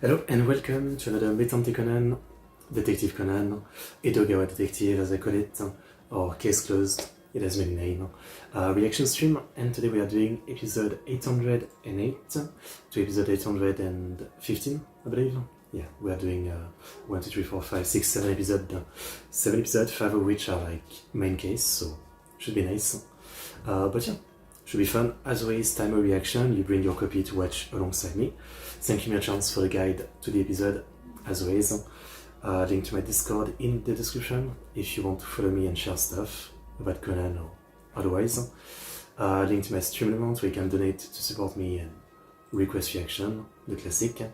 Hello and welcome to another Metante Conan, Detective Conan, Edogawa Detective as I call it, or Case Closed, it has many names, reaction stream, and today we are doing episode 808 to episode 815, I believe. Yeah, we are doing 1, 2, 3, 4, 5, 6, 7 episodes, 7 episodes, 5 of which are like main case, so should be nice. But yeah, should be fun. As always, timer reaction, you bring your copy to watch alongside me. Thank you, merchants, for the guide to the episode, as always. Link to my Discord in the description if you want to follow me and share stuff about Conan or otherwise. Link to my stream amount where you can donate to support me and request reaction, the classic.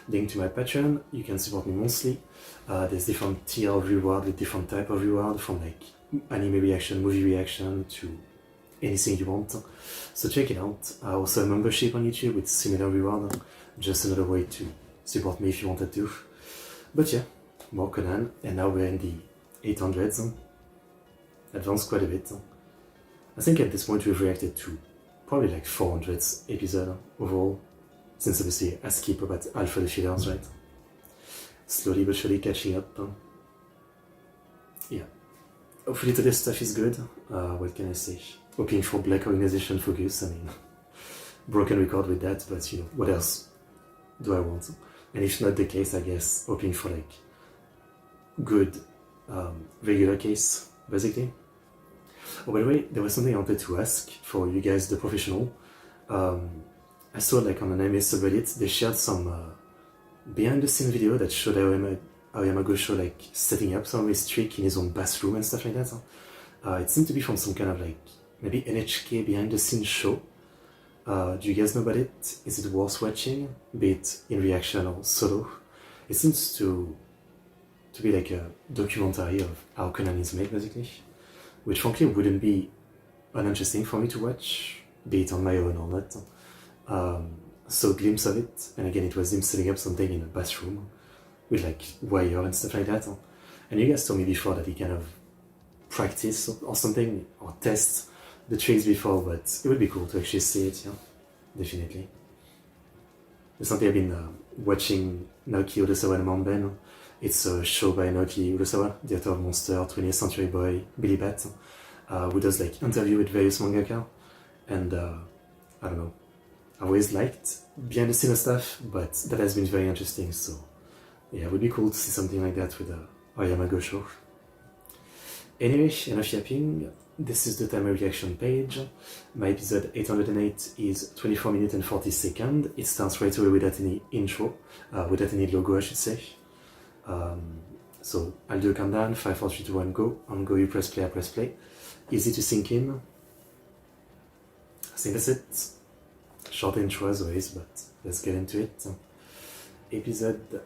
Link to my Patreon, you can support me monthly. There's different tier of reward with different type of reward, from like anime reaction, movie reaction, to anything you want. So check it out. Also a membership on YouTube with similar reward. Just another way to support me if you wanted to. But yeah, more Conan, and now we're in the 800s. Advanced quite a bit. I think at this point we've reacted to probably like 400 episode overall, since obviously I skip about half of the fillers, right? Slowly but surely catching up. Yeah. Hopefully today's stuff is good. What can I say? Hoping for Black Organization focus, I mean, broken record with that, but you know, what else do I want? And if not the case, I guess hoping for like good regular case, basically. Oh, by the way, there was something I wanted to ask for you guys, the professional. I saw like on an anime subreddit, they shared some behind the scene video that showed how Yamago like setting up some of his trick in his own bathroom and stuff like that. It seemed to be from some kind of like maybe NHK behind the scenes show. Do you guys know about it? Is it worth watching, be it in reaction or solo? It seems to be like a documentary of how Conan is made, basically, which frankly wouldn't be uninteresting for me to watch, be it on my own or not. So glimpse of it, and again it was him setting up something in a bathroom with like wire and stuff like that. And you guys told me before that he kind of practice or something, or test the tricks before, but it would be cool to actually see it, yeah, definitely. There's something I've been watching Naoki Urasawa and Manben. It's a show by Naoki Urasawa, the author of Monster, 20th Century Boy, Billy Bat, who does like interview with various mangaka, and I don't know, I've always liked behind the scenes stuff, but that has been very interesting, so yeah, it would be cool to see something like that with a Yamago show. Anyway, enough yapping. This is the timer reaction page. My episode 808 is 24 minutes and 40 seconds. It starts right away without any intro, without any logo, I should say. So I'll do a countdown, 5, 4, 3, 2, 1, go. On go, you press play, I press play. Easy to sink in. I think that's it. Short intro as always, but let's get into it. Episode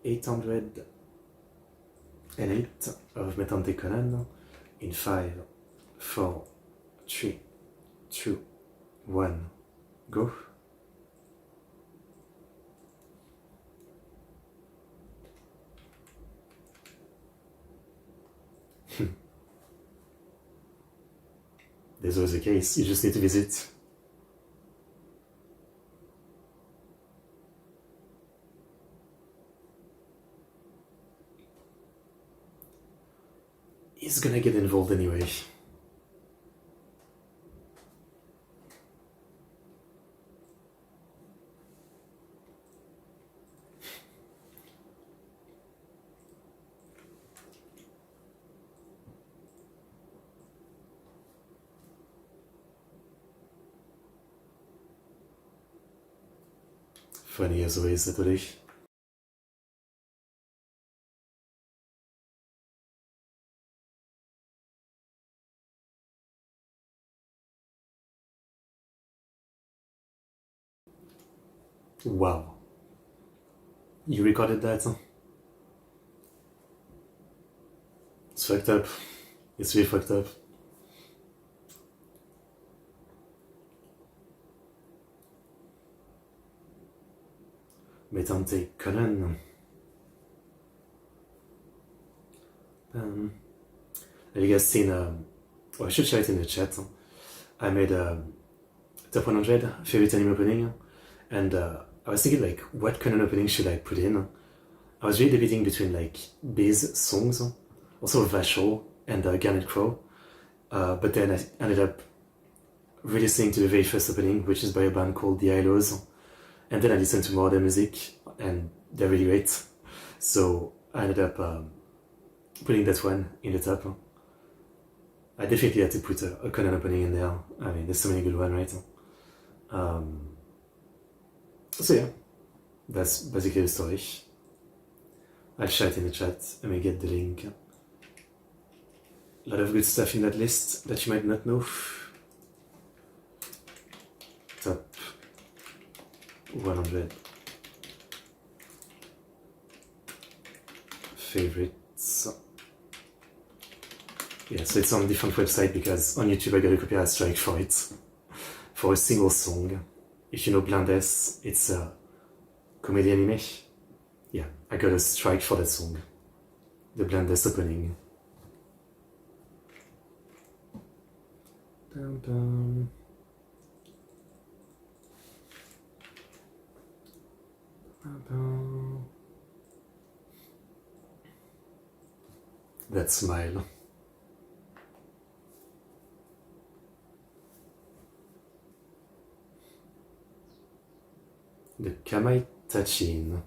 808 of Metante Conan in 5, 4, 3, 2, 1, go. There's always a case, you just need to visit. He's gonna get involved anyway. Funny as always, natürlich. Wow. You recorded that? Huh? It's fucked up. It's really fucked up. Metante Conan. Have you guys seen, oh, I should share it in the chat. I made a top 100 favorite anime opening, and I was thinking like, what canon opening should I put in? I was really debating between like B's songs, also Vachol and Garnet Crow, but then I ended up really listening to the very first opening, which is by a band called The Ilos, and then I listened to more of their music, and they're really great. So I ended up putting that one in the top. I definitely had to put a canon opening in there. I mean, there's so many good ones, right? So yeah, that's basically the story. I'll share it in the chat. Let me get the link. A lot of good stuff in that list that you might not know. Top 100 favorites. Yeah, so it's on a different website because on YouTube I got a copyright strike for it. For a single song. If you know Blindes, it's a comedy anime. Yeah, I got a strike for that song. The Blindes opening. Dun, dun. Dun, dun. That smile. The Kamaitaichi.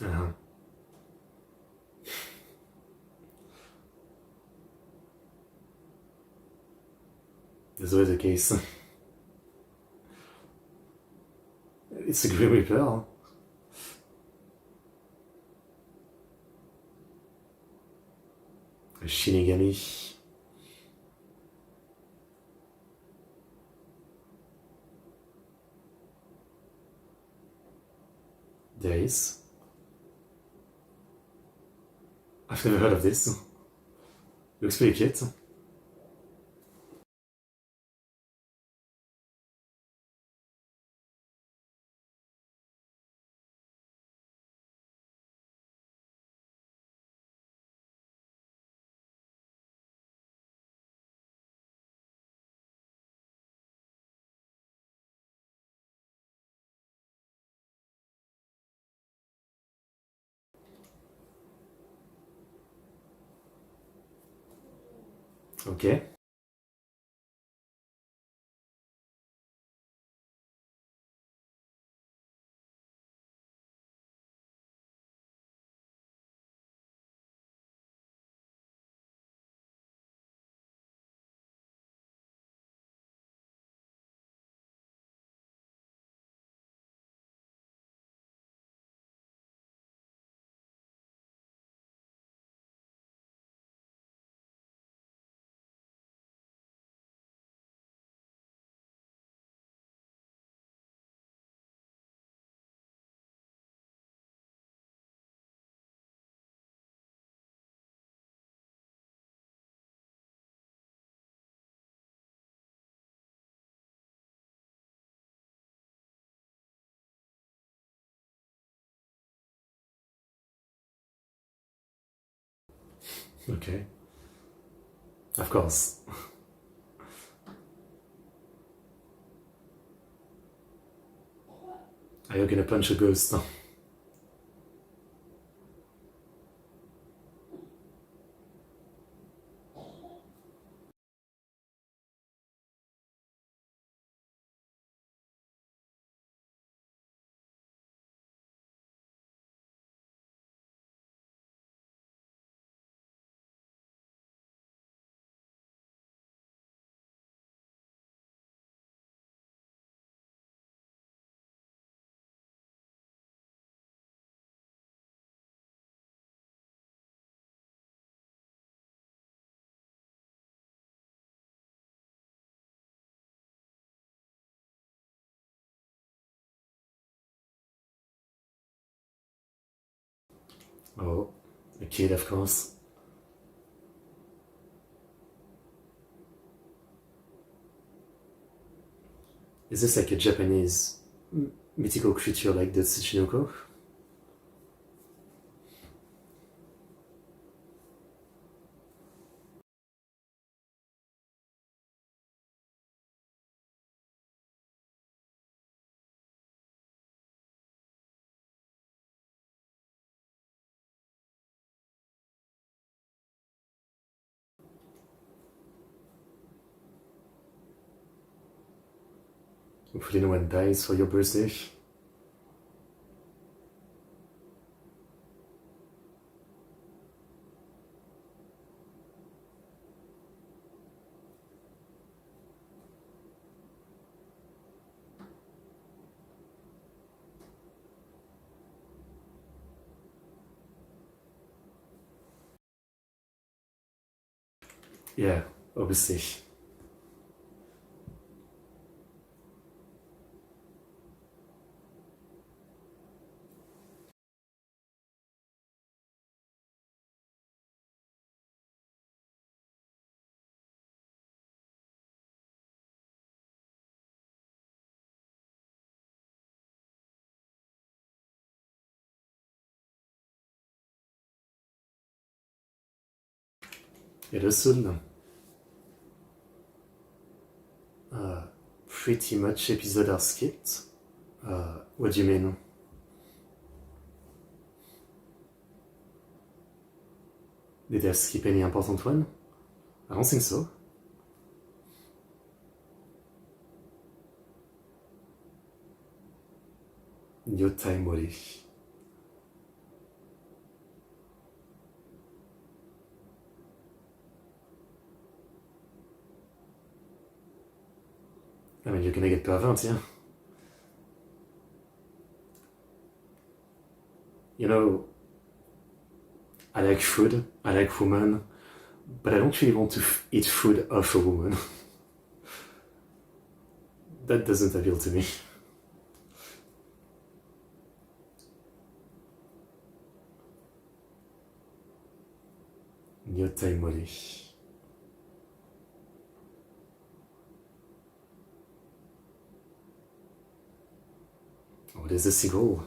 Uh-huh. That's always the case. It's a Grim Reaper. A Shinigami. There is. I've never heard of this. Looks pretty cute. Okay. Okay. Of course. Are you gonna punch a ghost? Oh, a kid, of course. Is this like a Japanese mythical creature like the Tsuchinoko? Hopefully no one dies for your birthday. Yeah, obviously. It is soon. Pretty much episodes are skipped. What do you mean? Did I skip any important one? I don't think so. Yotai Mori. I mean, you're gonna get pervert, yeah? You know, I like food, I like women, but I don't really want to eat food of a woman. That doesn't appeal to me. Yotai Mori. Oh, there's a seagull.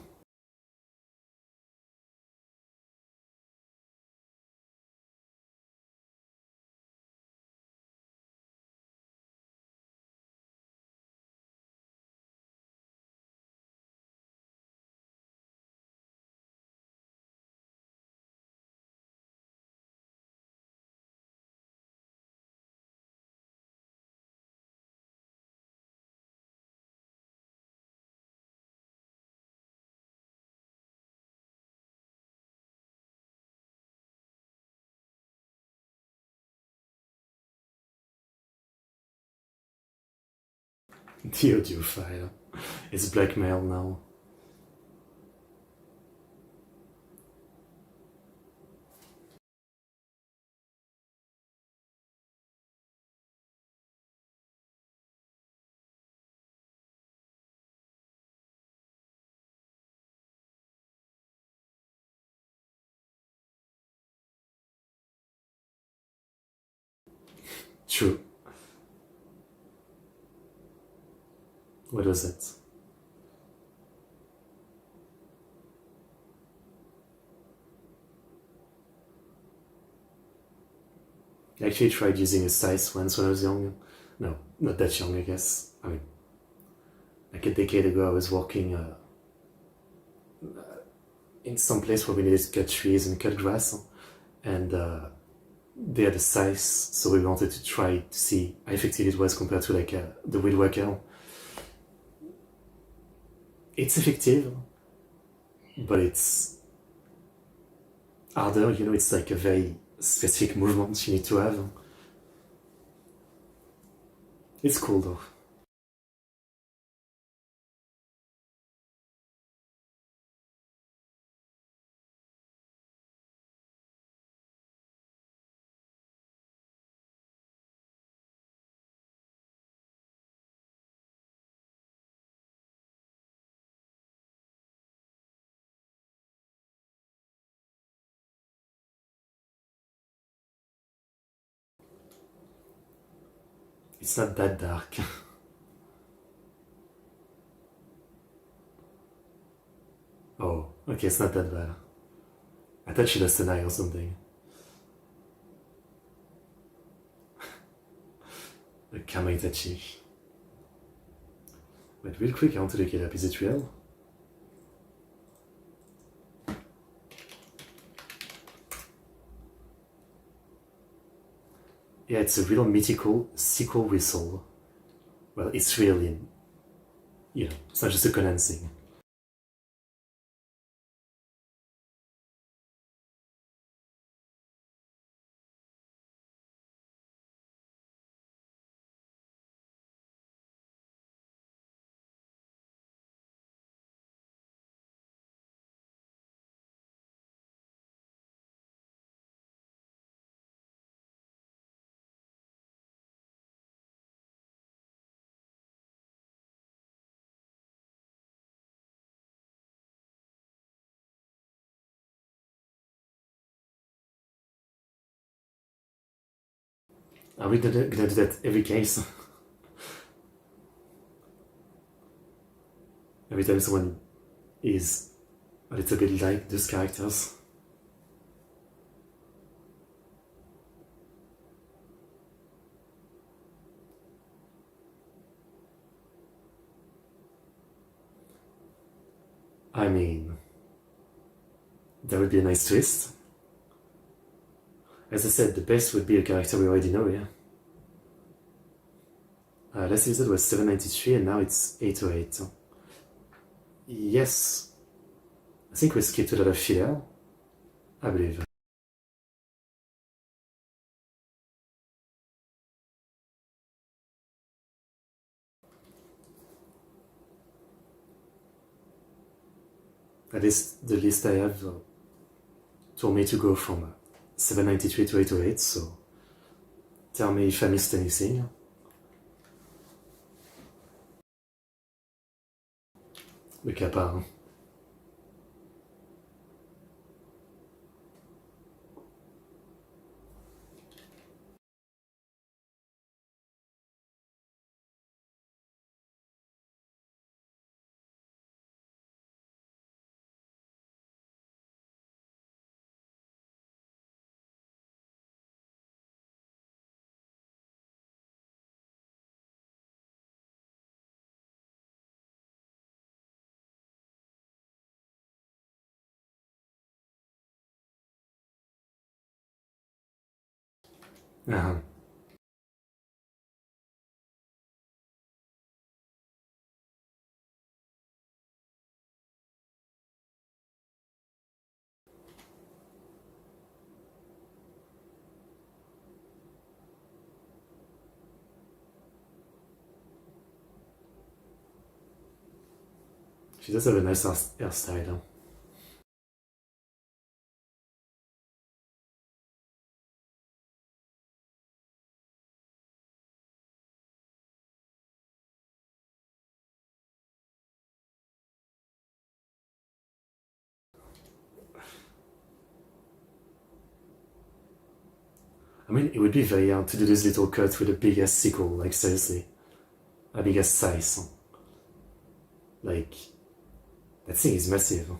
The audio file. It's blackmail now. True. What was it? I actually tried using a size once when I was young. No, not that young, I guess. I mean, like a decade ago, I was working in some place where we needed to cut trees and cut grass, and they had a size, so we wanted to try to see how effective it was compared to like the weed whacker. It's effective, but it's harder. You know, it's like a very specific movement you need to have. It's cool though. It's not that dark. Oh, okay, it's not that bad. I thought she lost an eye or something. The Kamaitaichi. But real quick, I want to look it up. Is it real? Yeah, it's a real mythical sequel whistle. Well, it's real in, it's not just a Conan thing. Are we gonna do that every case? Every time someone is a little bit like those characters? I mean, that would be a nice twist. As I said, the best would be a character we already know, yeah? Last episode was 793 and now it's 808. Yes, I think we skipped a lot of filler, I believe. At least the list I have told me to go from 793 to 808, so tell me if I missed anything. Le kappa, hein. Uh-huh. She does have a nice hairstyle, huh? I mean, it would be very hard to do this little cut with a big ass sequel, like seriously. A big ass size. Like, that thing is massive.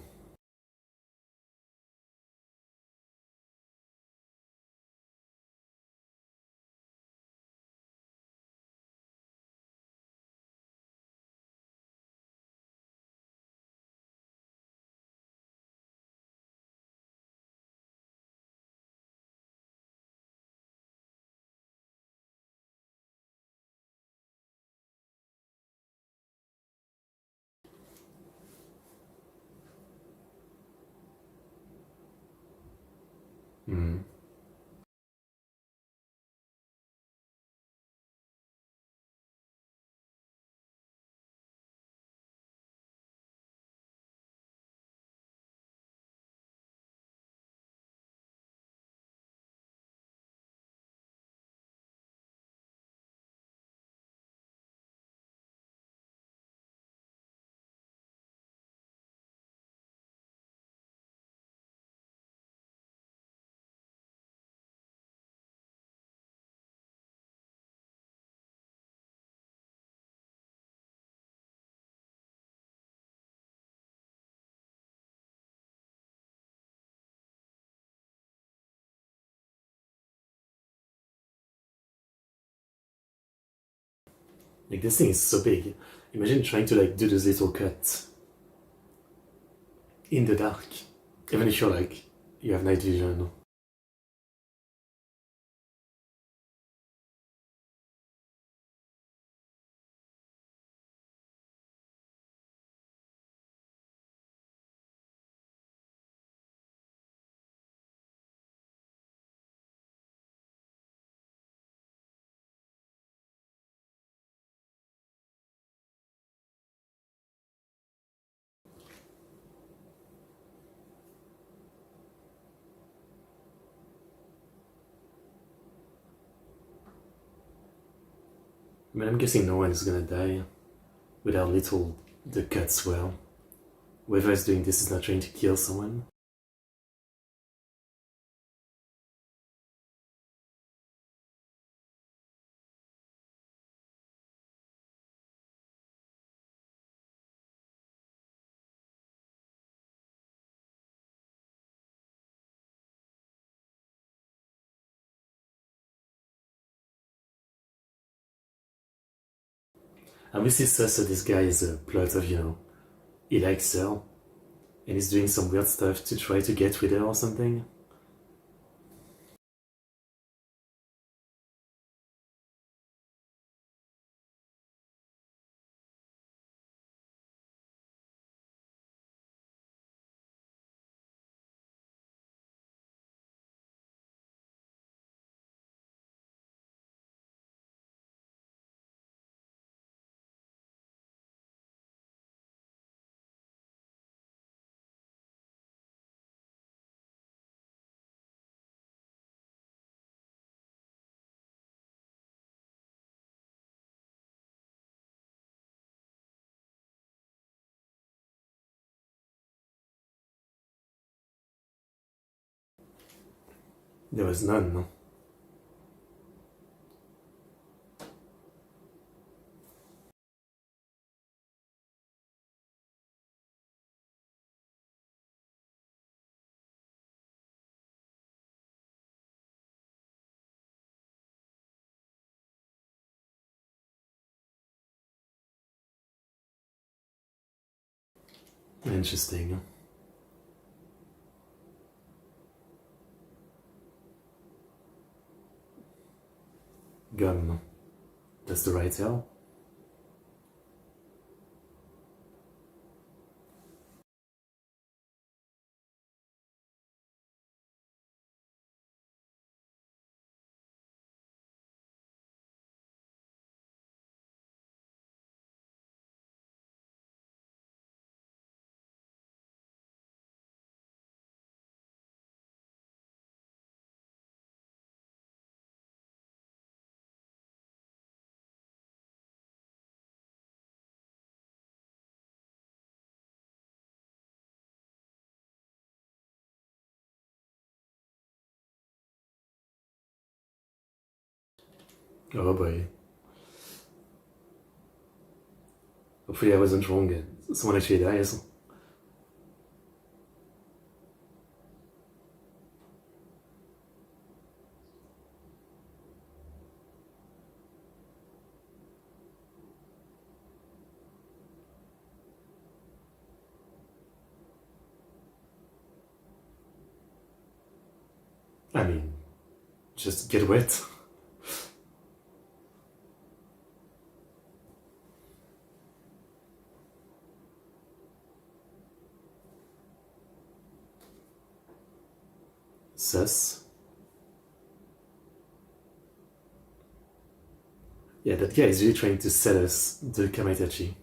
Mm. Like, this thing is so big. Imagine trying to like do this little cut in the dark, even if you're like, you have night vision. I mean, I'm guessing no one is gonna die with how little the cuts were. Whoever is doing this is not trying to kill someone. And we see so this guy is a plot of, he likes her, and he's doing some weird stuff to try to get with her or something. There was none, no? Interesting. Gum. That's the right hell? Oh boy. Hopefully I wasn't wrong. Someone actually dies. I mean, just get wet. Sus. Yeah, that guy is really trying to sell us the Kamaitaichi.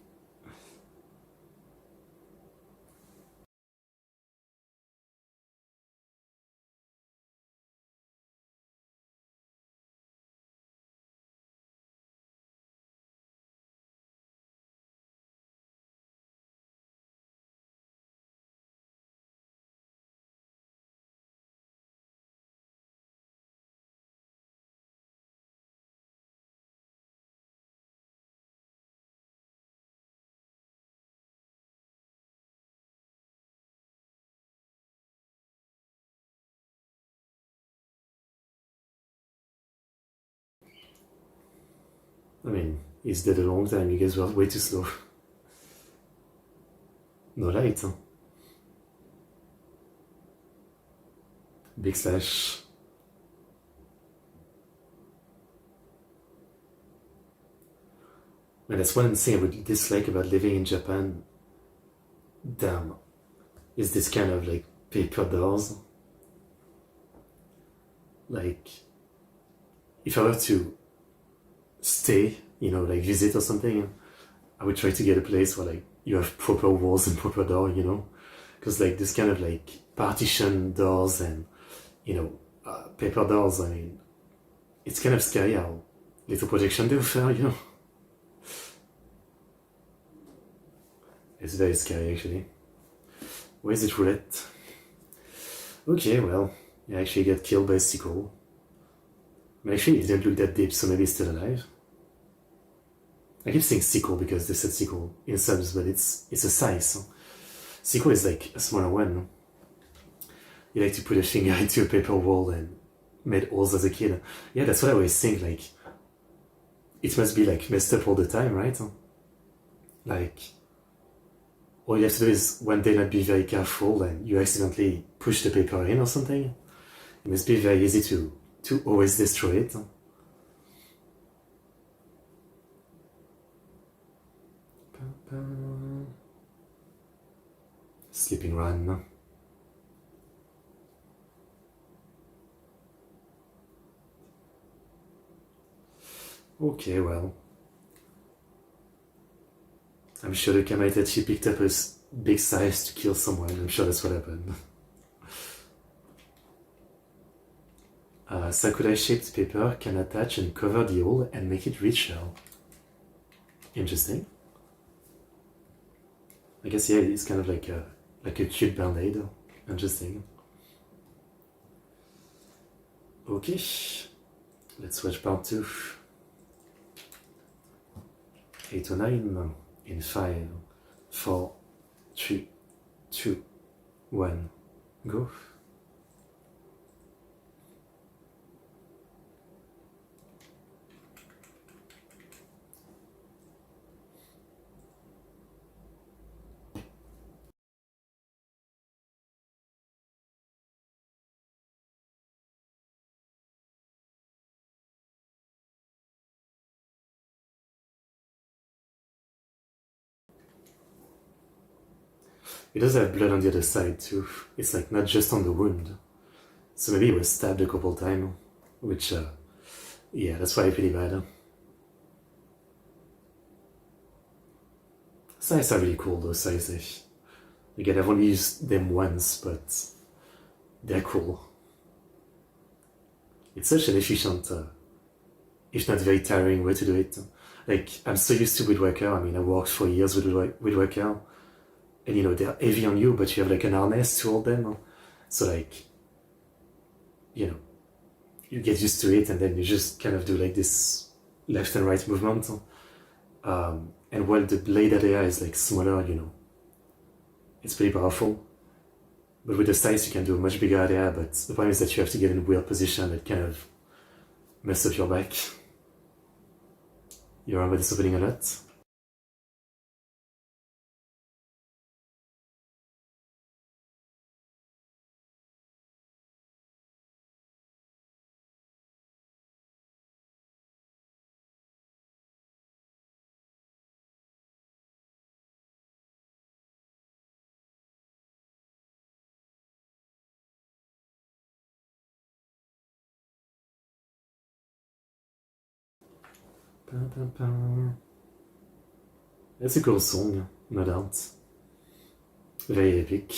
I mean, He's dead a long time. You guys were way too slow. No light, huh? Big slash. And that's one thing I would dislike about living in Japan. Damn. Is this kind of like paper dolls. Like, if I were to stay, like visit or something, I would try to get a place where like you have proper walls and proper door, because like this kind of like partition doors and paper doors, I mean, it's kind of scary how little protection they offer. It's very scary actually. Where is it roulette? Okay, well, I actually get killed by a sequel. But actually, it didn't look that deep, so maybe it's still alive. I keep saying sequel because they said sequel in subs, but it's a size. Sequel is like a smaller one. You like to put a finger into a paper wall and made holes as a kid. Yeah, that's what I always think, like, it must be like messed up all the time, right? Like, all you have to do is one day not be very careful and you accidentally push the paper in or something. It must be very easy to always destroy it. Sleeping run. Okay, well. I'm sure the Kamaitaichi picked up a big size to kill someone. I'm sure that's what happened. Sakurai-shaped paper can attach and cover the hole and make it richer. Interesting. I guess, yeah, it's kind of like a cute band-aid. Interesting. Okay, let's watch part 2. 809 in 5, 4, 3, 2, 1, go. It does have blood on the other side too. It's like not just on the wound. So maybe he was stabbed a couple times, which, yeah, that's probably pretty bad. Size are really cool though, size. Again, I've only used them once, but they're cool. It's such an efficient, if not very tiring way to do it. Like, I'm so used to woodworker. I mean, I worked for years with woodworker. And they're heavy on you, but you have like an harness to hold them. So like, you get used to it and then you just kind of do like this left and right movement. And while the blade area is like smaller, it's pretty powerful. But with the size, you can do a much bigger area, but the problem is that you have to get in a weird position that kind of mess up your back. You remember this opening a lot? It's a cool song, no doubt. Very epic.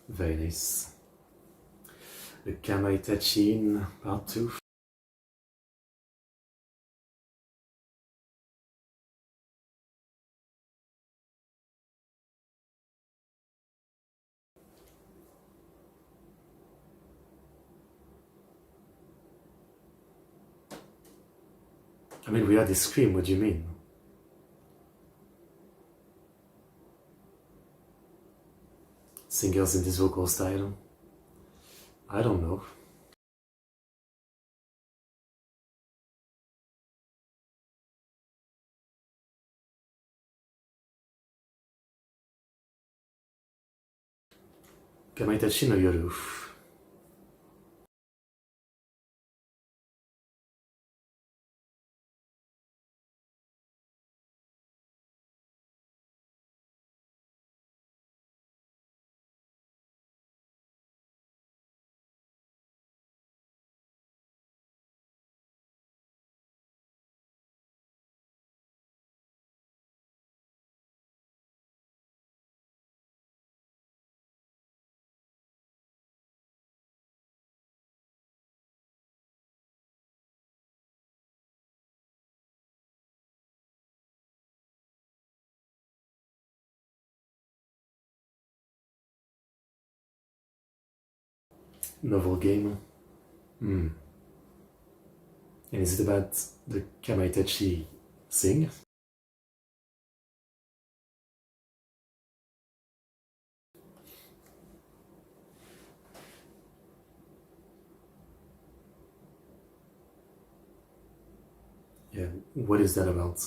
Very nice. The Kamaitaichi in part 2. I mean, we are the Scream, what do you mean? Singers in this vocal style? I don't know. Kamaitaichi no Yoru. Novel game. And is it about the Kamaitaichi sing? Yeah, what is that about?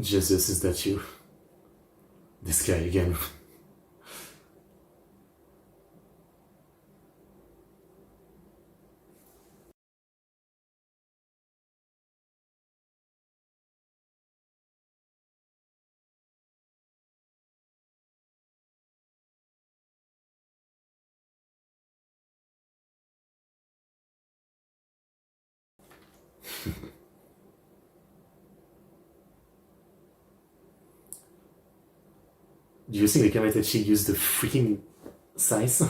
Jesus, is that you? This guy again. Do you think the Kamaitaichi used the freaking size?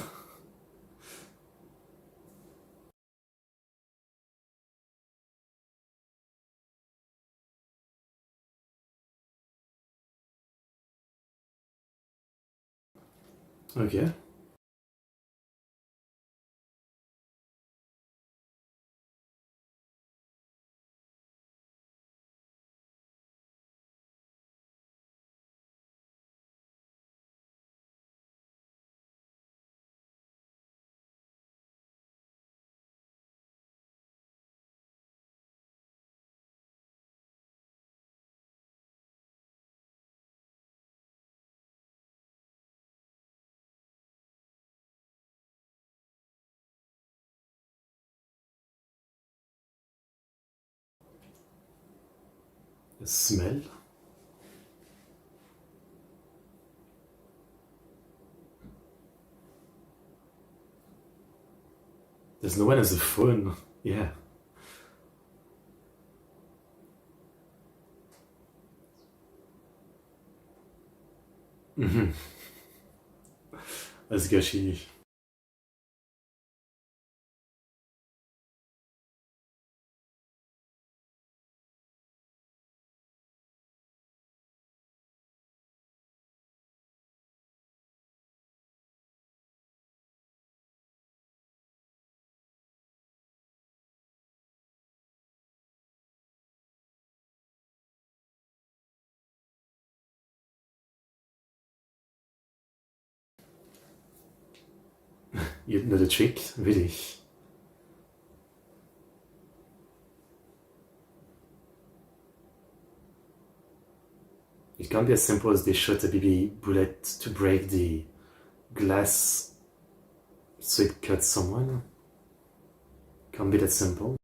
Okay. The smell? There's no one has a phone. Yeah. That's gushy. You know the trick? Really? It can't be as simple as they shot a BB bullet to break the glass so it cuts someone. Can't be that simple.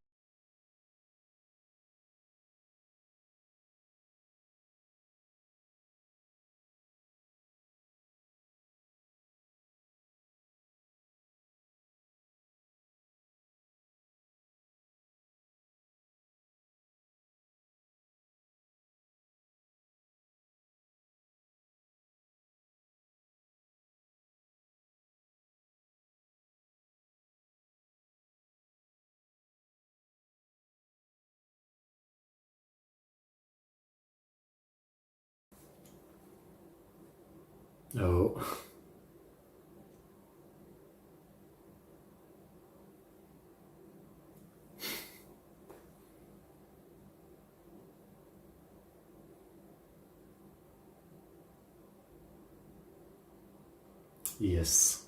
Oh. Yes.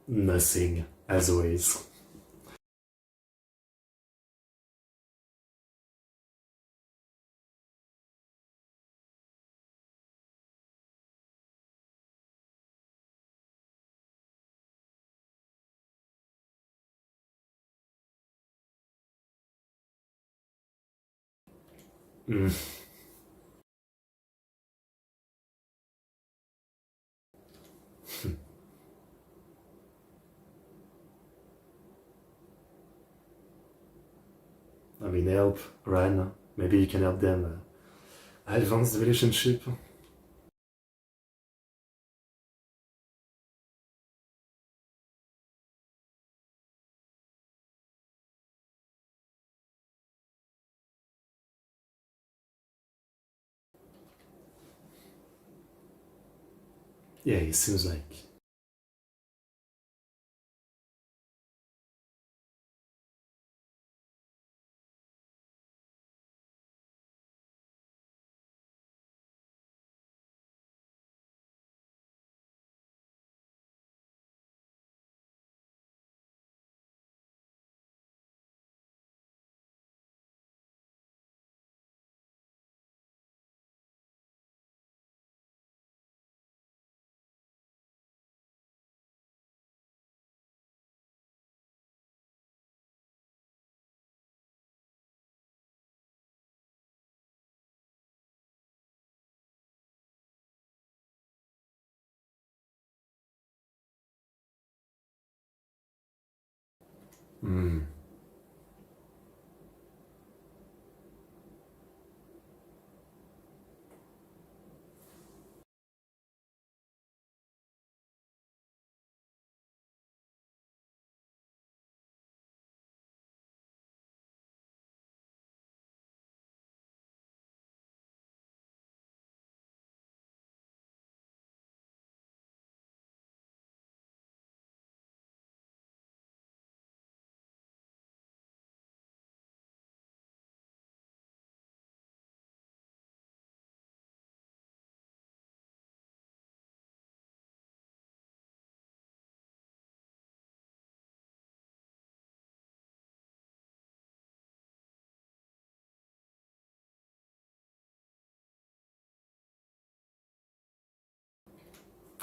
Nothing, as always. Mm. I mean, help Ryan. Maybe you can help them advance the relationship. Yeah, it seems like. Mm.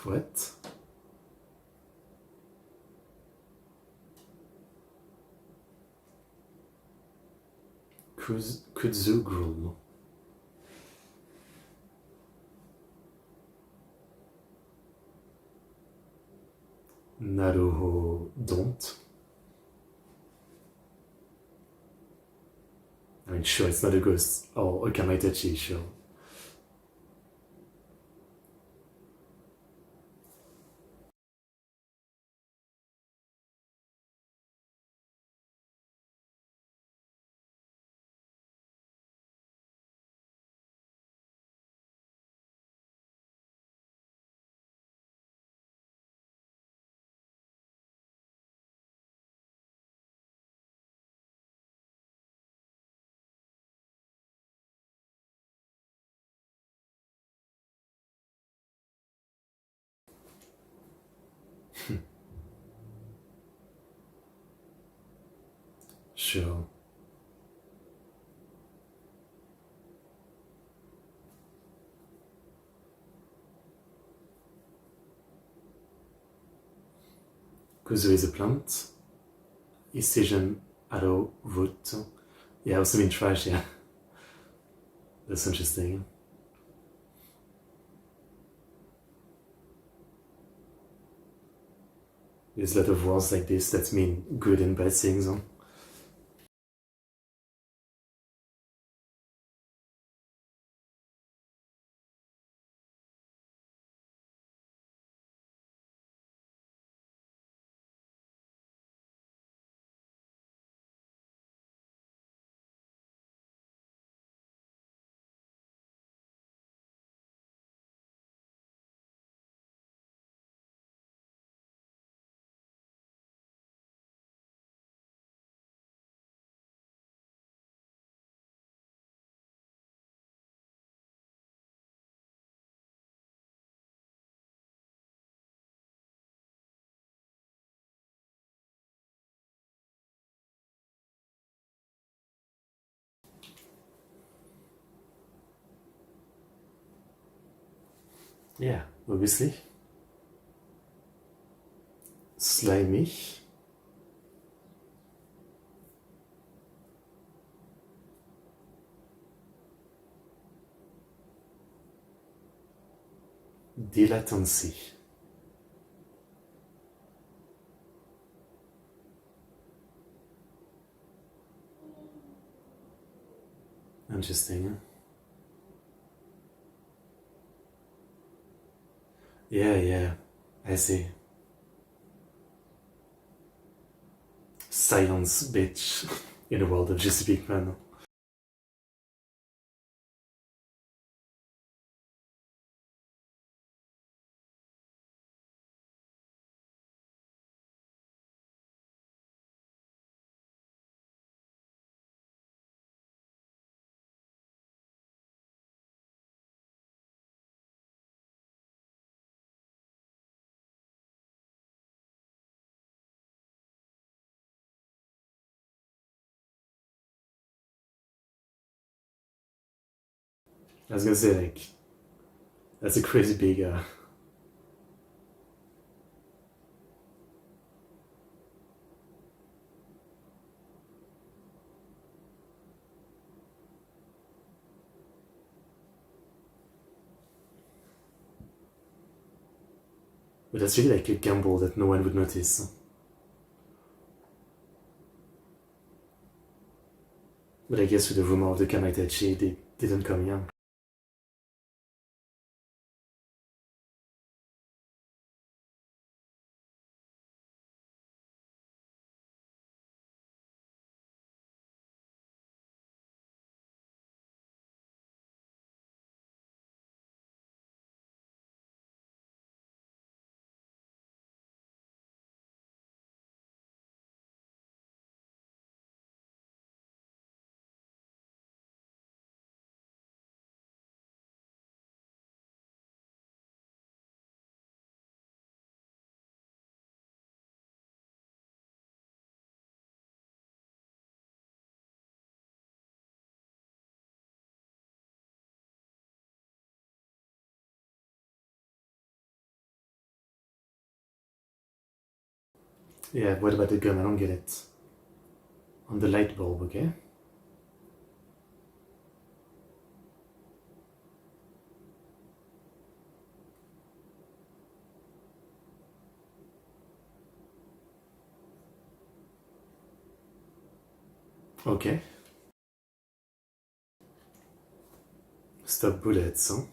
What? Kuzugru. Naruho don't. I mean, sure, it's not a ghost or a Kamaitaichi, sure. Sure. Kuzu is a plant. Incision arrow root. Yeah, also mean trash, yeah. That's interesting. There's a lot of words like this that mean good and bad things. Huh? Yeah, obviously. Slimy. Dilettancy. Interesting. Yeah, I see. Science, bitch, in the world of Jesse Pinkman. I was gonna say, like, that's a crazy big. But that's really like a gamble that no one would notice. But I guess with the rumor of the Kamaitaichi, they didn't come here. Yeah, what about the gun? I don't get it. On the light bulb, okay? Okay. Stop bullets, huh?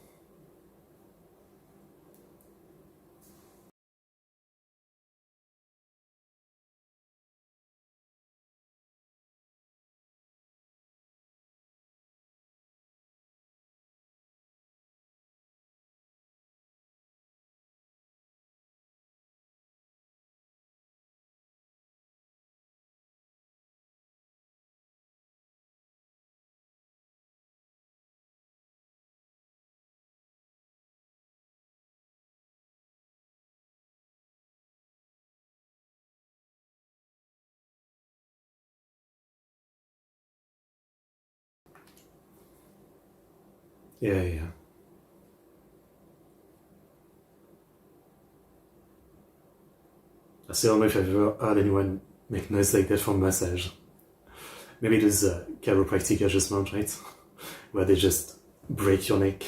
Yeah. I still don't know if I've ever heard anyone make noise like that for massage. Maybe it is a chiropractic adjustment, right? Where they just break your neck.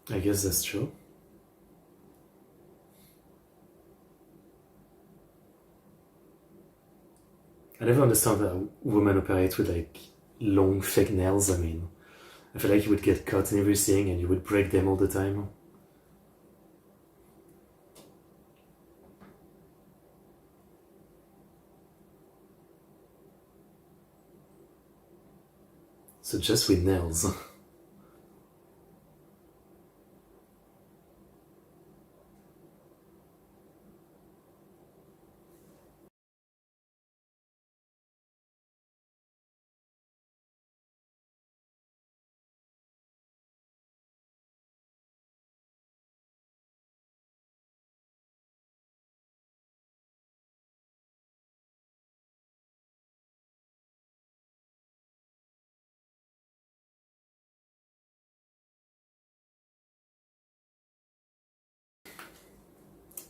I guess that's true. I never understand how women operate with like long fake nails. I mean, I feel like you would get cut and everything and you would break them all the time. So just with nails.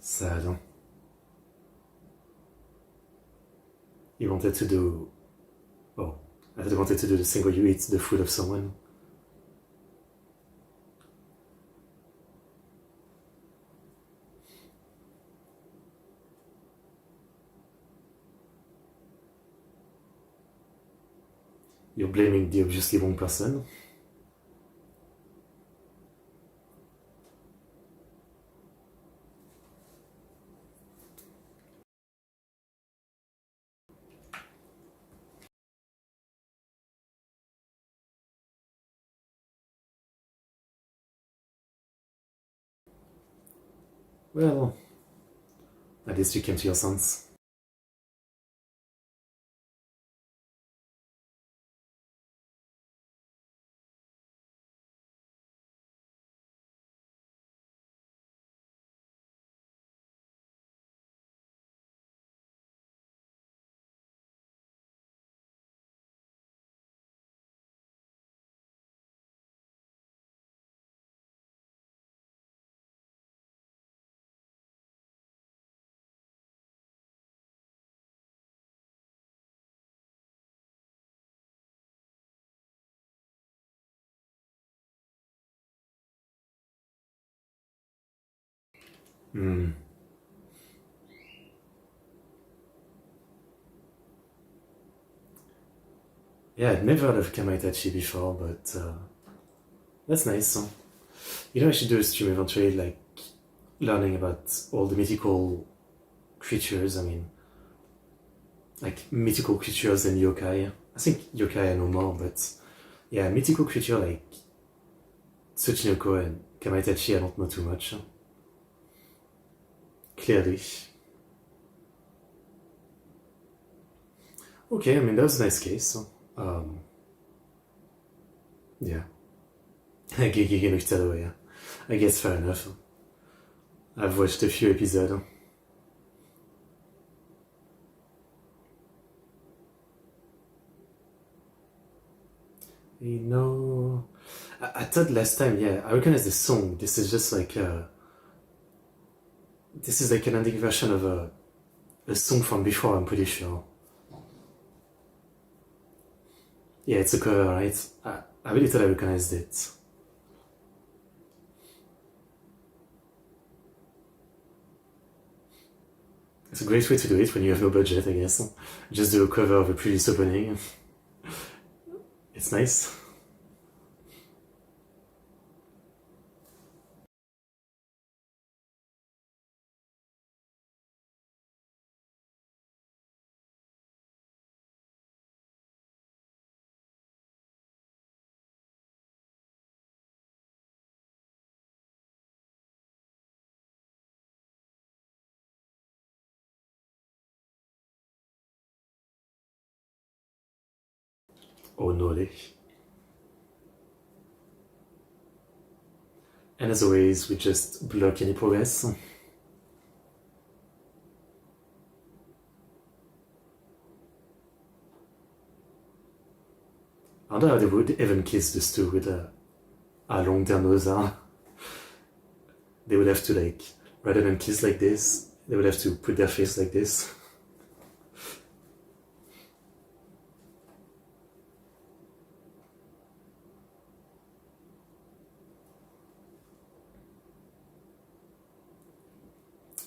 Sad, huh? You wanted to do... Oh, I wanted to do the thing where you eat the food of someone. You're blaming the obviously wrong person. Well, at least you came to your sense. Hmm. Yeah, I'd never heard of Kamaitaichi before, but that's nice. Huh? You know, I should do a stream eventually, like learning about all the mythical creatures. I mean, like mythical creatures and yokai. I think yokai I know more, but yeah, mythical creature like Tsuchinoko and Kamaitachi I don't know too much. Huh? Clearly. Okay, I mean, that was a nice case. Huh? Yeah. Gege no Kitaro, yeah. I guess fair enough. I've watched a few episodes. You know, I thought last time, yeah, I recognize the song. This is just like this is like an ending version of a song from before. I'm pretty sure. Yeah, it's a cover, right? I really thought I recognized it. It's a great way to do it when you have no budget, I guess. Just do a cover of a previous opening. It's nice. Oh no, and as always, we just block any progress. I wonder how they would even kiss these two with how long their nose are. They would have to like, rather than kiss like this, they would have to put their face like this.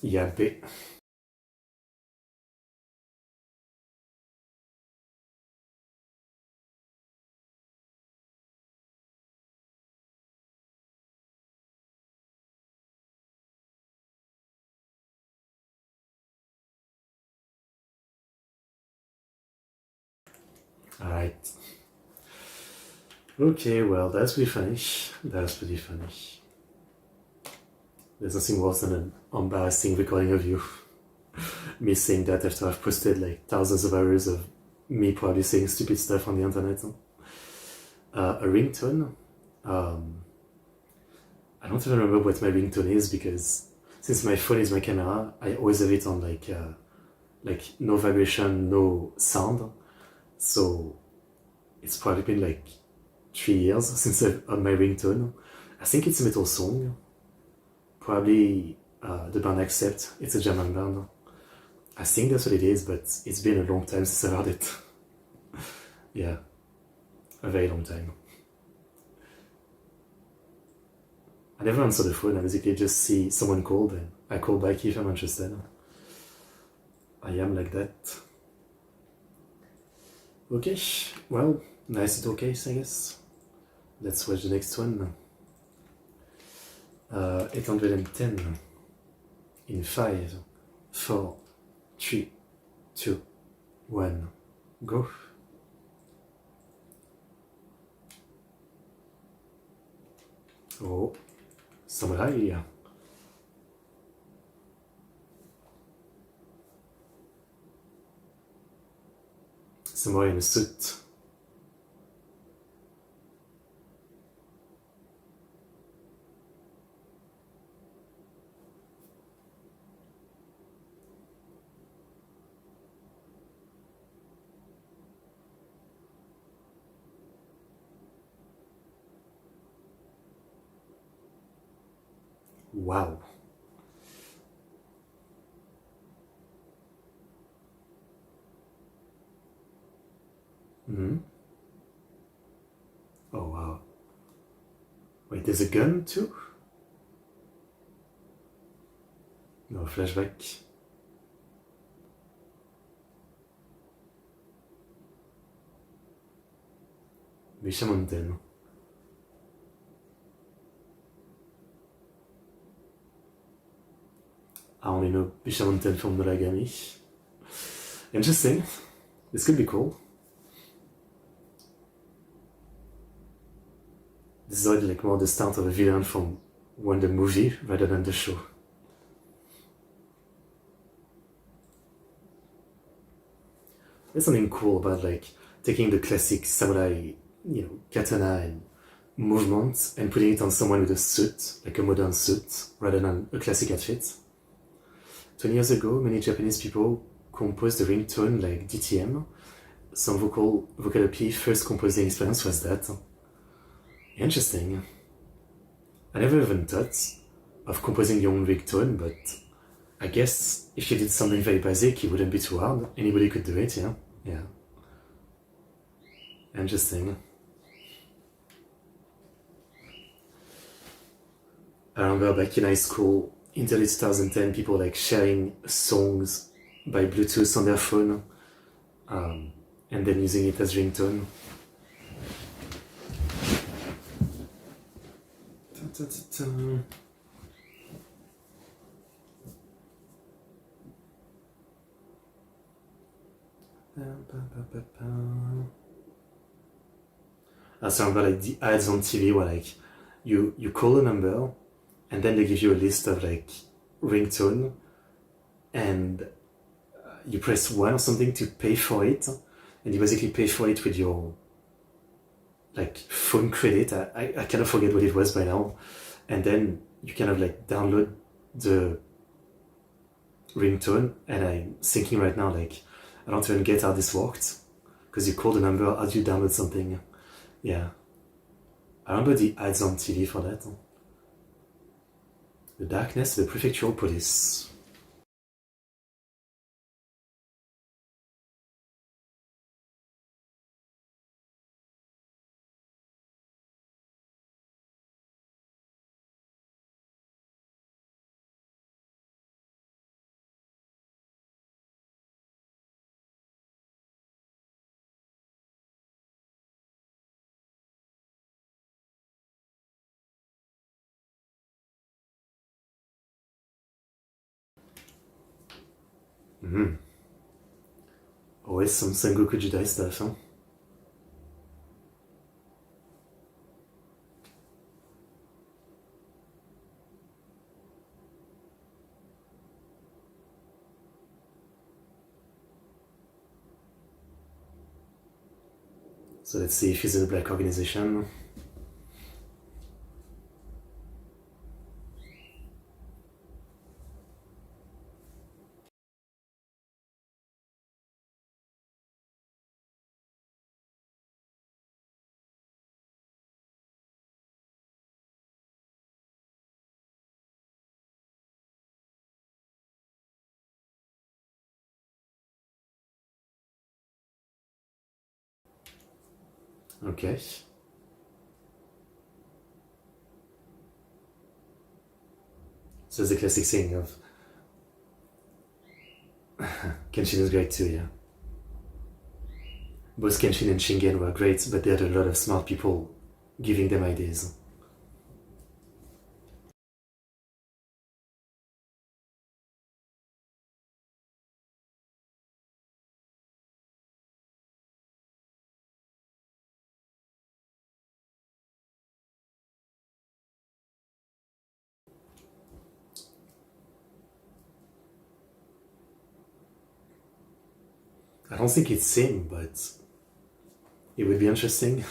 Yabe. Alright. Okay, well, that's pretty funny. That's pretty funny. There's nothing worse than an embarrassing recording of you. Me saying that after I've posted like thousands of hours of me probably saying stupid stuff on the internet. A ringtone. I don't even remember what my ringtone is because since my phone is my camera, I always have it on like no vibration, no sound. So it's probably been like 3 years since I've on my ringtone. I think it's a metal song. Probably the band Accept. It's a German band. I think that's what it is, but it's been a long time since I've heard it. Yeah, a very long time. I never answer the phone. I basically just see someone called and I call back if I'm interested. I am like that. Okay, well, nice little case, I guess. Let's watch the next one. 810 in 5, 4, 3, 2, 1, go. Oh, samurai. Samurai in a suit. Wow. Mm-hmm. Oh wow. Wait, there's a gun too? No, flashback. Bishamonten. I only know Bishamonten from Noragami. Interesting. This could be cool. This is already like more the start of a villain from one the movie rather than the show. There's something cool about like taking the classic samurai, katana and movement and putting it on someone with a suit, like a modern suit, rather than a classic outfit. 20 years ago, many Japanese people composed the ringtone like DTM. Some vocalogy first composing experience was that. Interesting. I never even thought of composing your own ringtone, but I guess if you did something very basic, it wouldn't be too hard. Anybody could do it, yeah? Yeah. Interesting. I remember back in high school, in the early 2010, people like sharing songs by Bluetooth on their phone and then using it as ringtone. I also remember like the ads on TV were like you call a number and then they give you a list of like ringtone and you press 1 or something to pay for it and you basically pay for it with your like phone credit. I kind of forget what it was by now, and then you kind of like download the ringtone. And I'm thinking right now like I don't even get how this worked because you call the number, how do you download something? Yeah, I remember the ads on TV for that. The Darkness, the Prefectural Police. Always some Sengoku Jidai stuff, huh? So let's see if he's in a black organization. Okay. So it's the classic saying of Kenshin is great too, yeah. Both Kenshin and Shingen were great, but they had a lot of smart people giving them ideas. I don't think it's him, but it would be interesting.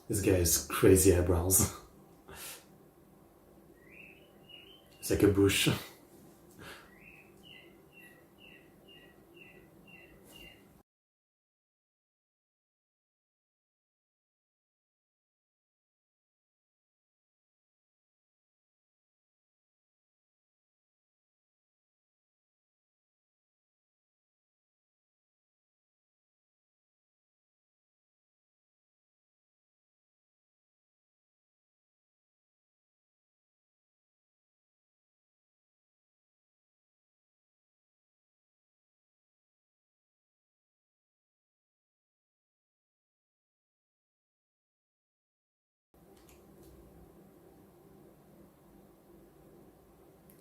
This guy has crazy eyebrows. It's like a bush.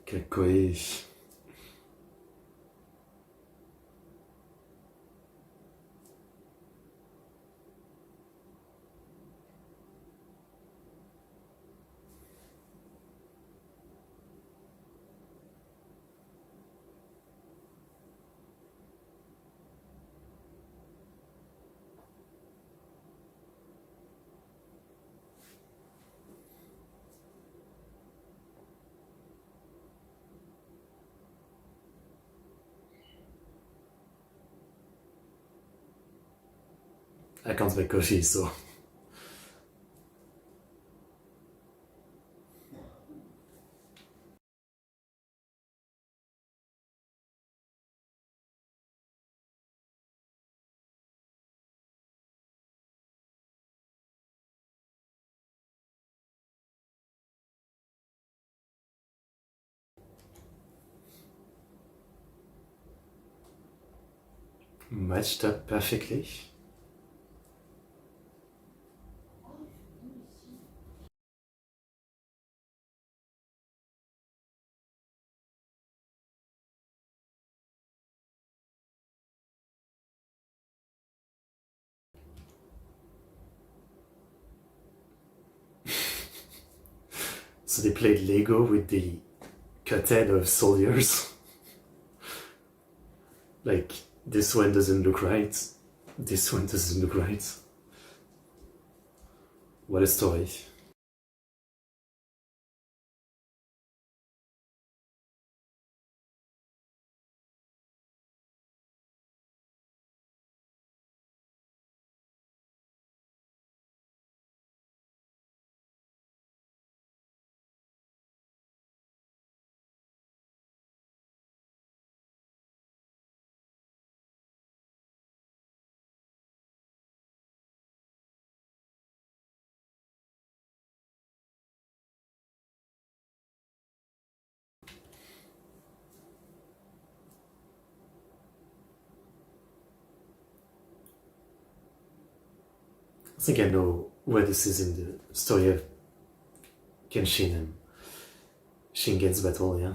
Kakoi. I can't make coffee, so matched up perfectly. So they played Lego with the cut head of soldiers. Like, this one doesn't look right. This one doesn't look right. What a story. I think I know where this is in the story of Kenshin and Shingen's battle, yeah?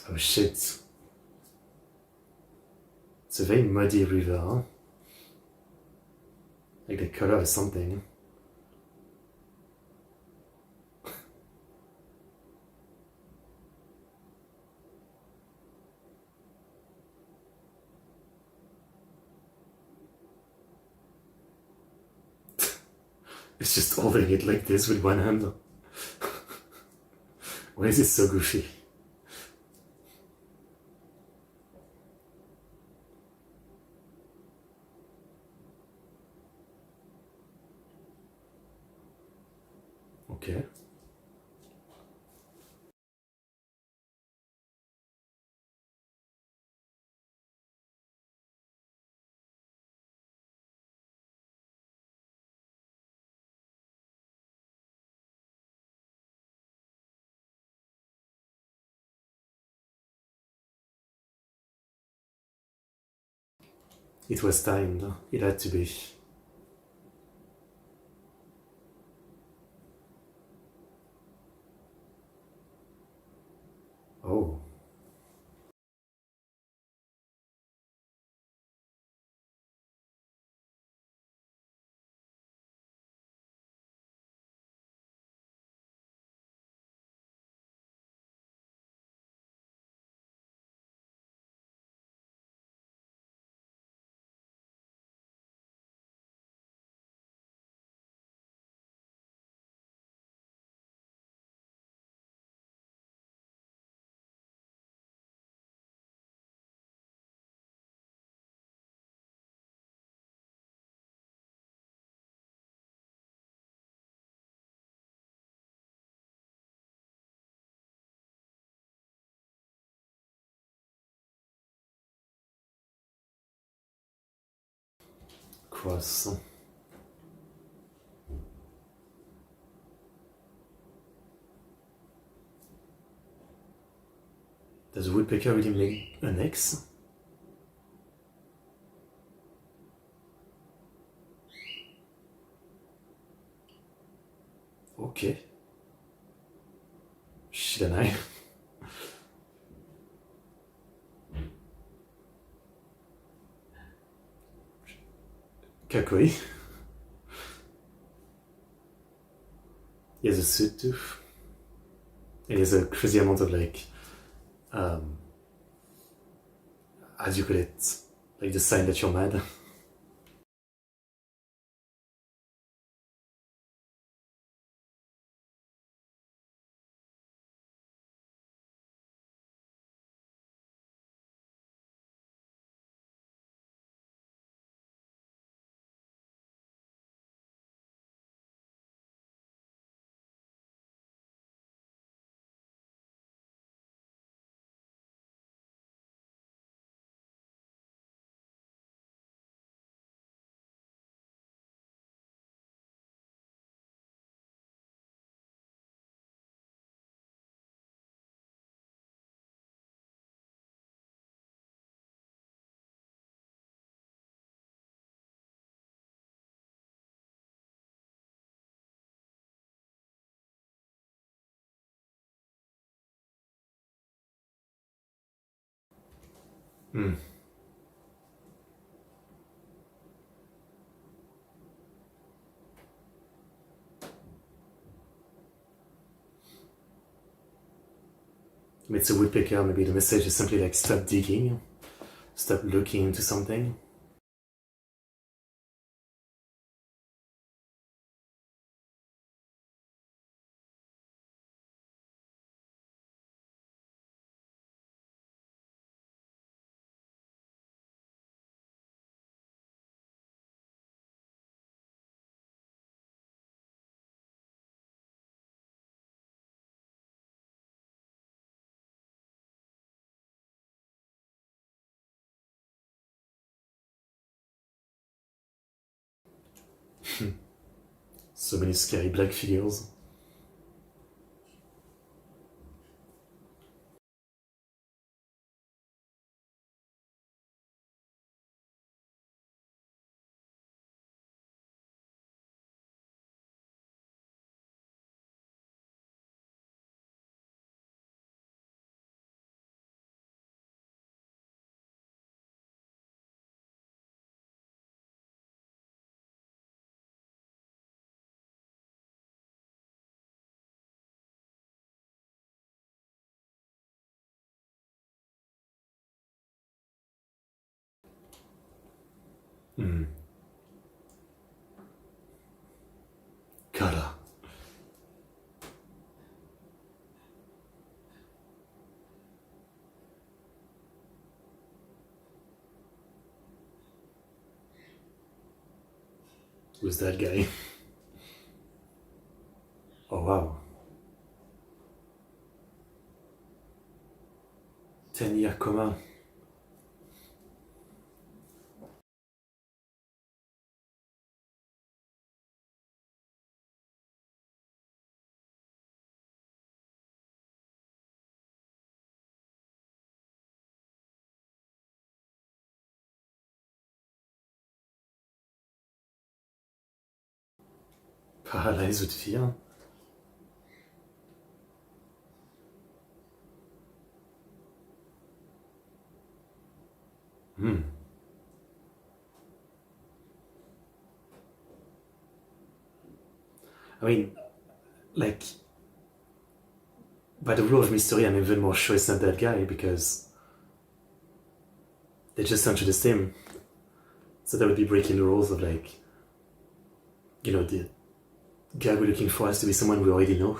Oh shit. It's a very muddy river, huh? Like the color is something. It's just holding it like this with one hand. Why is it so goofy? Okay. It was timed. It had to be. Oh. Croissant. Does a woodpecker really make an X? Okay. Shiranai. Kakoi. He has a suit too. And he has a crazy amount of like, um, how do you call it? Like the sign that you're mad. Hmm. It's a woodpecker, maybe the message is simply like stop digging, stop looking into something. So many scary black figures. Hmm. Color. Who's that guy? Oh wow. 10-year coma. Paralyzed with fear. Hmm. I mean, like, by the rule of mystery, I'm even more sure it's not that guy because they just introduced him. So that would be breaking the rules of, like, the guy we're looking for has to be someone we already know.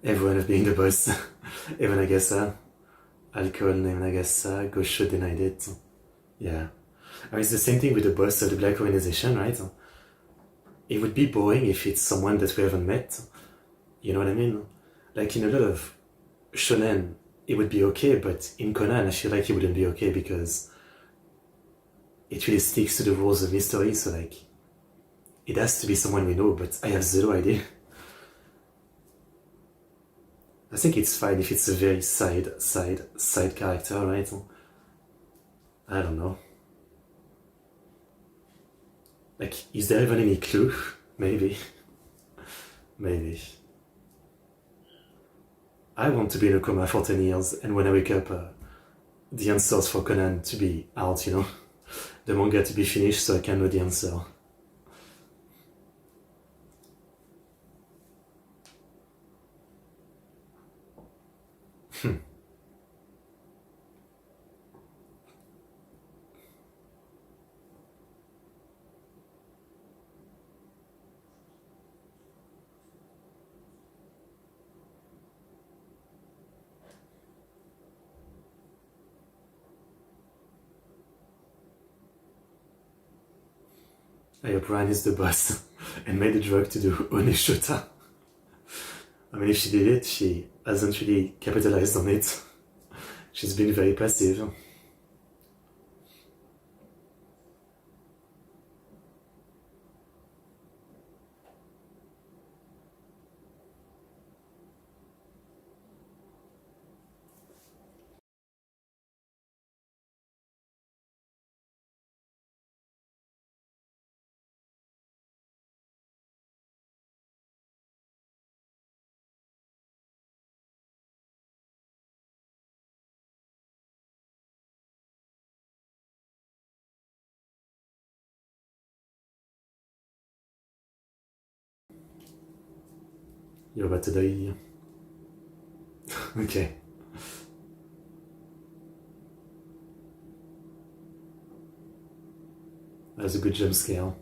Everyone of being the boss. Even Nagasa. Alcohol named Nagasa. Gosho denied it. Yeah. I mean, it's the same thing with the boss of the Black Organization, right? It would be boring if it's someone that we haven't met. You know what I mean? Like in a lot of shonen, it would be okay, but in Conan, I feel like it wouldn't be okay because it really sticks to the rules of mystery, so like, it has to be someone we know, but I have zero idea. I think it's fine if it's a very side character, right? I don't know. Like, is there even any clue? Maybe. Maybe. I want to be in a coma for 10 years, and when I wake up, the answers for Conan to be out, The manga to be finished so I can know the answer. I hope Ryan is the boss and made the drug to do Onishota. I mean, if she did it, she hasn't really capitalized on it. She's been very passive. You're about to die. Okay. That's a good jump scare.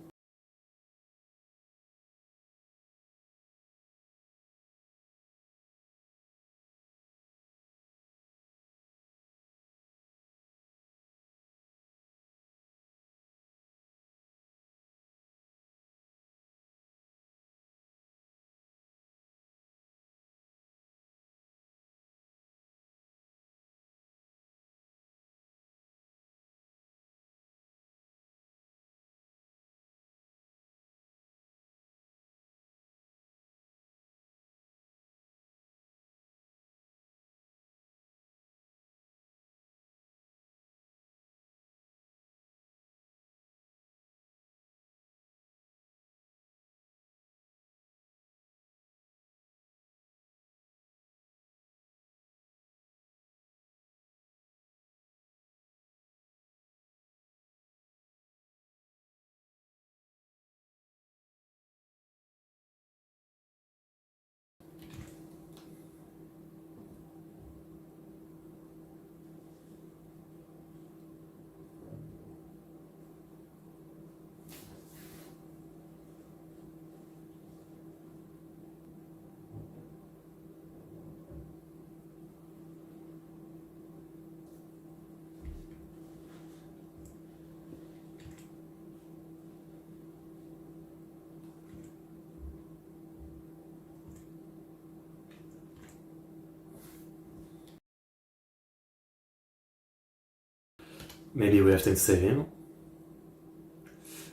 Maybe we have to save him.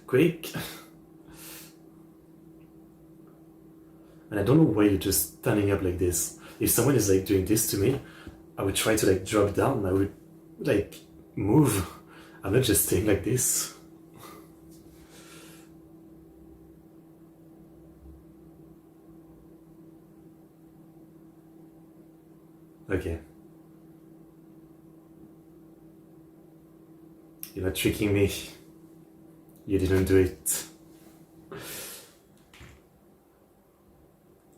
Quick! And I don't know why you're just standing up like this. If someone is like doing this to me, I would try to like drop down. I would like move. I'm not just staying like this. Okay. You're not tricking me. You didn't do it.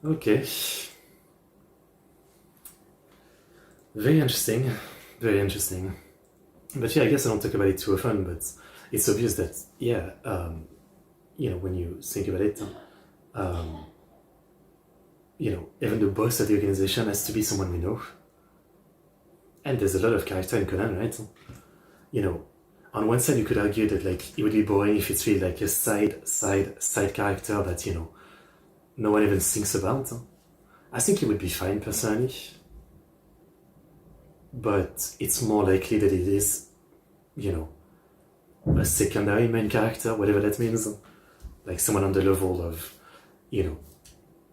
Okay. Very interesting. Very interesting. But yeah, I guess I don't talk about it too often, but it's obvious that, yeah, you know, when you think about it, you know, even the boss of the organization has to be someone we know. And there's a lot of character in Conan, right? You know, on one side you could argue that like it would be boring if it's really like a side character that, you know, no one even thinks about. I think it would be fine personally. But it's more likely that it is, you know, a secondary main character, whatever that means. Like someone on the level of, you know,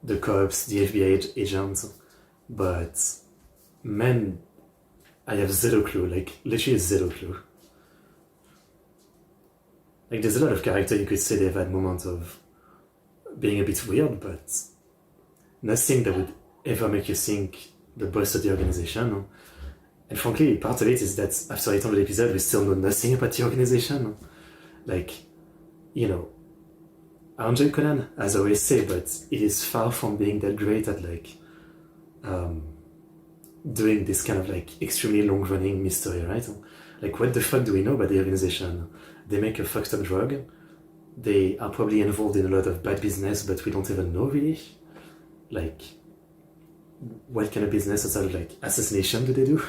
the cops, the FBI agents. But man, I have zero clue, like literally zero clue. Like there's a lot of character you could say they've had moments of being a bit weird, but nothing that would ever make you think the boss of the organization. And frankly, part of it is that after 800 episodes, we still know nothing about the organization. Like, you know, I enjoy Conan, as I always say, but it is far from being that great at like doing this kind of like extremely long-running mystery, right? Like, what the fuck do we know about the organization? They make a fucked up drug. They are probably involved in a lot of bad business, but we don't even know really. Like, what kind of business outside of like assassination do they do?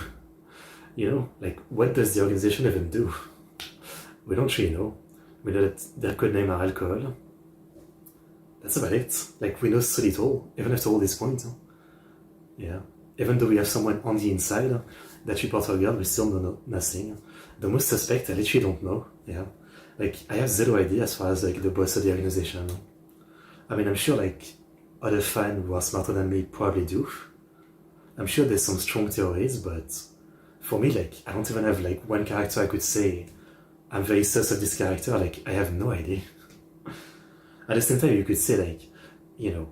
You know, like what does the organization even do? We don't really know. We know that their code name are alcohol. That's about it. Like, we know so little, even after all this point. Yeah. Even though we have someone on the inside that reports our guard, we still know nothing. The most suspect, I literally don't know. Yeah. Like, I have zero idea as far as, like, the boss of the organization. I mean, I'm sure, like, other fans who are smarter than me probably do. I'm sure there's some strong theories, but for me, like, I don't even have, like, one character I could say, I'm very sus of this character. Like, I have no idea. At the same time, you could say, like, you know,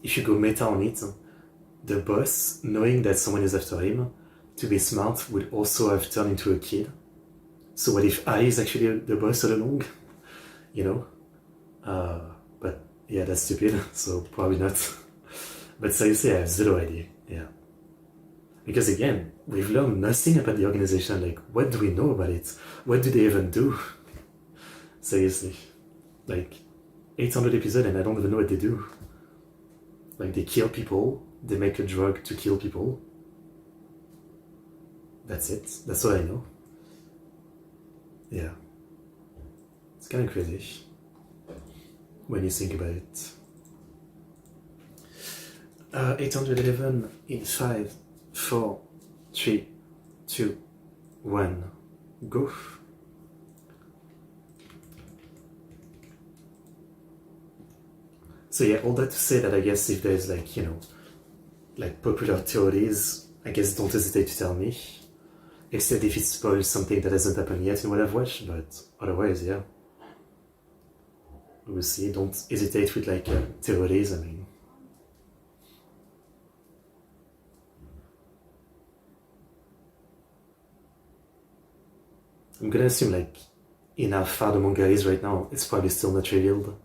if you go meta on it, the boss, knowing that someone is after him, to be smart, would also have turned into a kid. So what if I is actually the boss all along? You know? But yeah, that's stupid, so probably not. But seriously, I have zero idea. Yeah. Because again, we've learned nothing about the organization. Like, what do we know about it? What do they even do? Seriously. Like, 800 episodes and I don't even know what they do. Like, they kill people, they make a drug to kill people. That's it. That's all I know. Yeah. It's kind of crazy when you think about it. 811 in 5, 4, 3, 2, 1. Go. So yeah, all that to say that I guess if there's like, you know, like popular theories, I guess don't hesitate to tell me. Except if it spoils something that hasn't happened yet in what I've watched, but otherwise, yeah. We'll see. Don't hesitate with like theories, I mean. I'm gonna assume like in how far the manga is right now, it's probably still not revealed.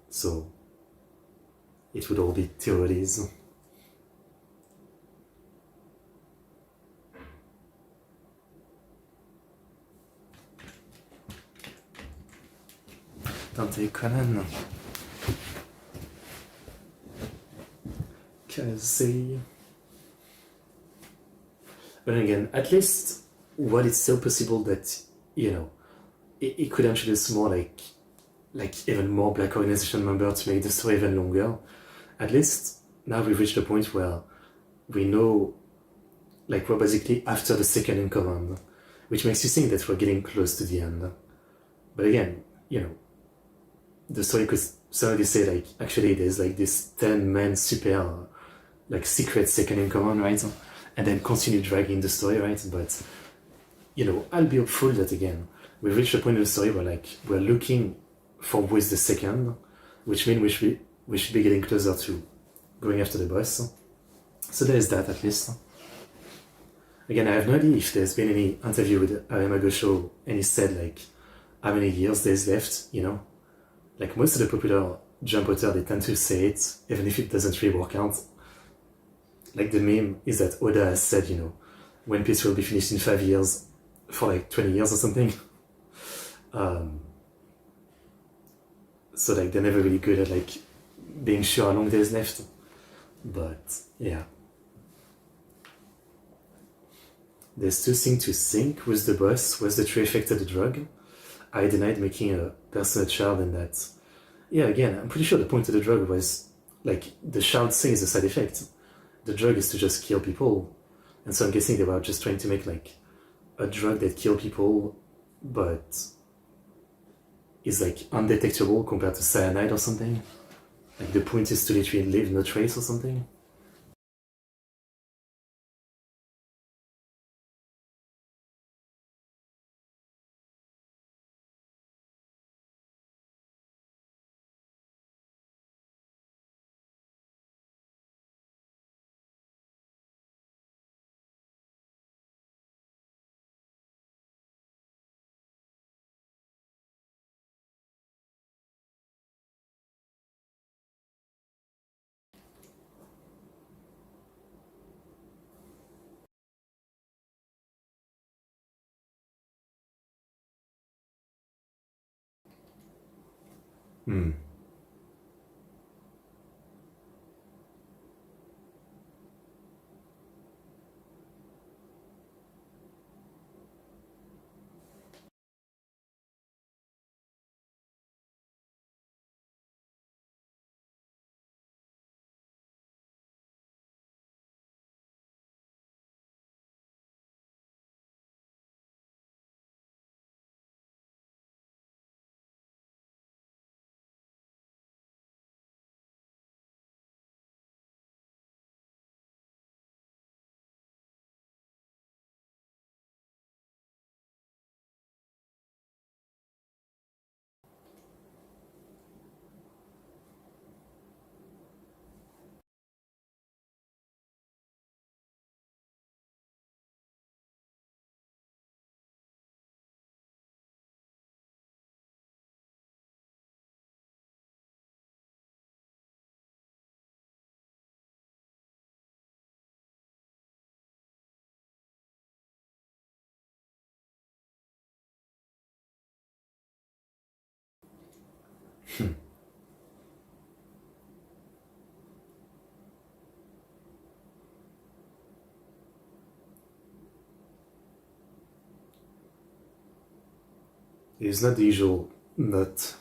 So it would all be theories. Dante Conan. Cause but again, at least while it's still possible that, you know, it could introduce more like even more black organization members to make the story even longer. At least now we've reached a point where we know, like, we're basically after the second in command, which makes you think that we're getting close to the end. But again, you know, the story could suddenly say like, actually there's like this 10-man super like secret second in command, right? And then continue dragging the story, right? But you know, I'll be hopeful that again we've reached a point in the story where like we're looking for who is the second, which means we should be getting closer to going after the boss. So there's that at least. Again, I have no idea if there's been any interview with Aramago Show and he said like how many years there's left, you know? Like most of the popular jump author, they tend to say it, even if it doesn't really work out. Like the meme is that Oda has said, you know, One Piece will be finished in 5 years, for like 20 years or something. So like they're never really good at like being sure how long there's left. But yeah. There's two things to think with the boss. Was the true effect of the drug? I denied making a person a child and that. Yeah, again, I'm pretty sure the point of the drug was like the child thing is a side effect. The drug is to just kill people. And so I'm guessing they were just trying to make like a drug that kill people but is like undetectable compared to cyanide or something. Like the point is to literally leave no trace or something. Hmm. It's not the usual nut.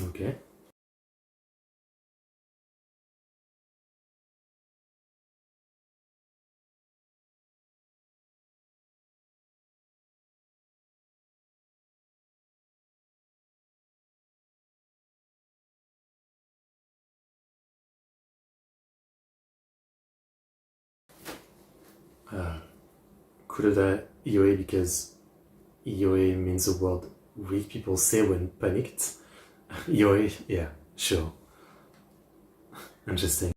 Okay. Kuroda Ioe because Ioe means a word weak people say when panicked. Ioe, yeah, sure. Interesting.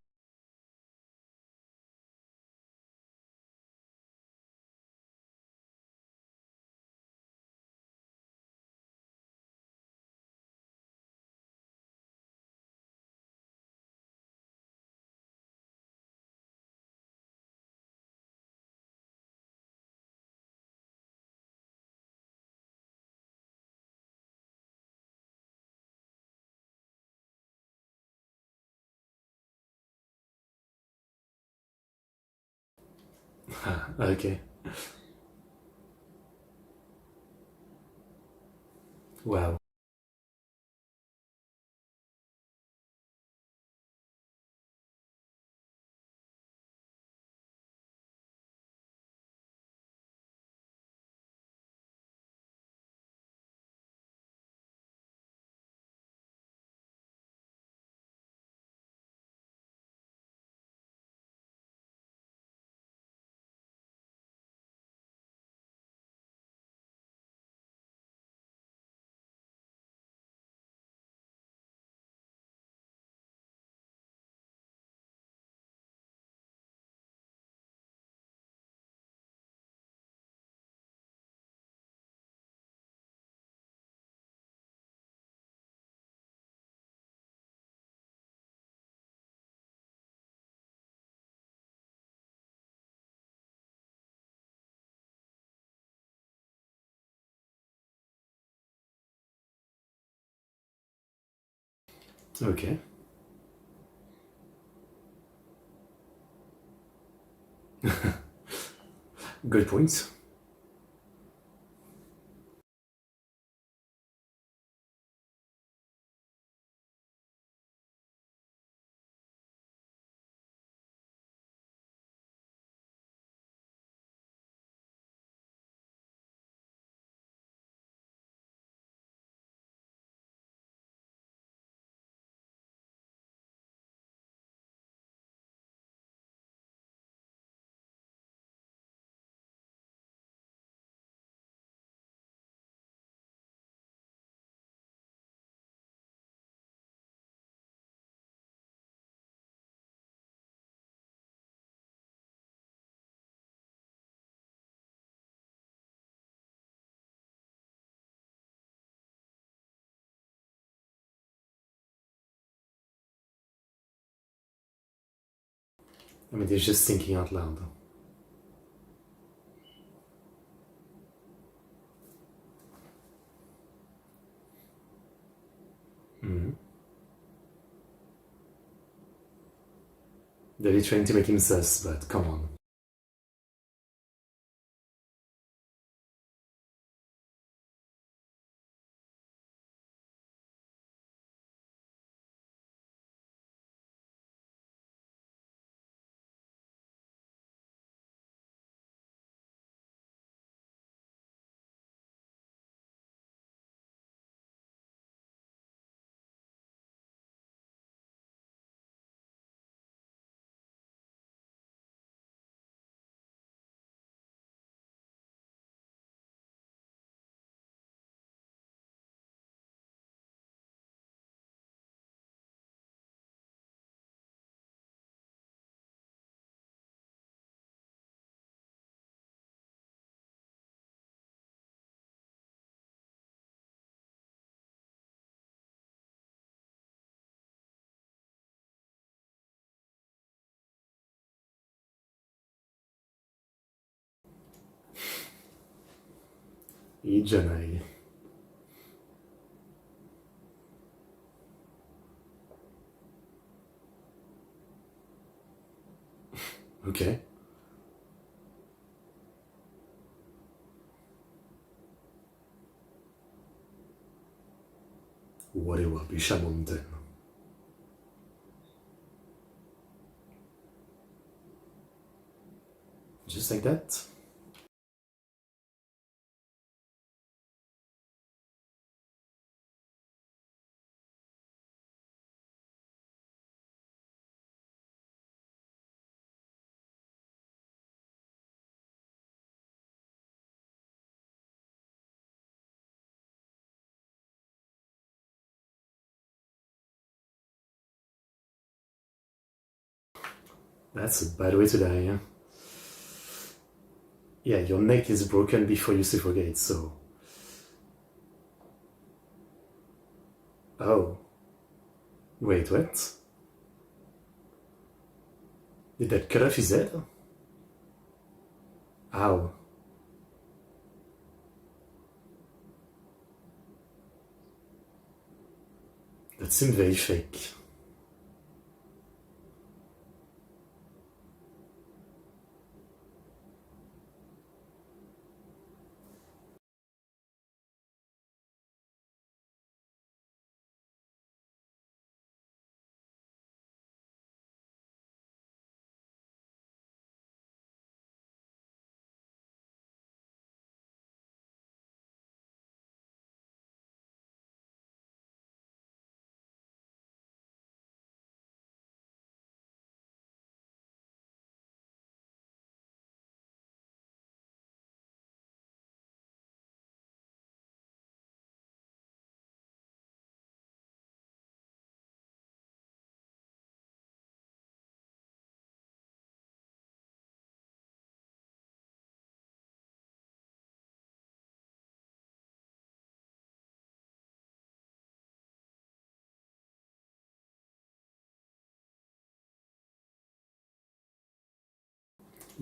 Okay. Wow. Okay. Good points. I mean, they're just thinking out loud. Mm. They're trying to make him sus, but come on. いいじゃない。Okay. 我は毘沙門天。Just like that? That's a bad way to die, yeah? Yeah, your neck is broken before you suffocate, so... Oh. Wait, what? Did that cut off his head? Ow. That seemed very fake.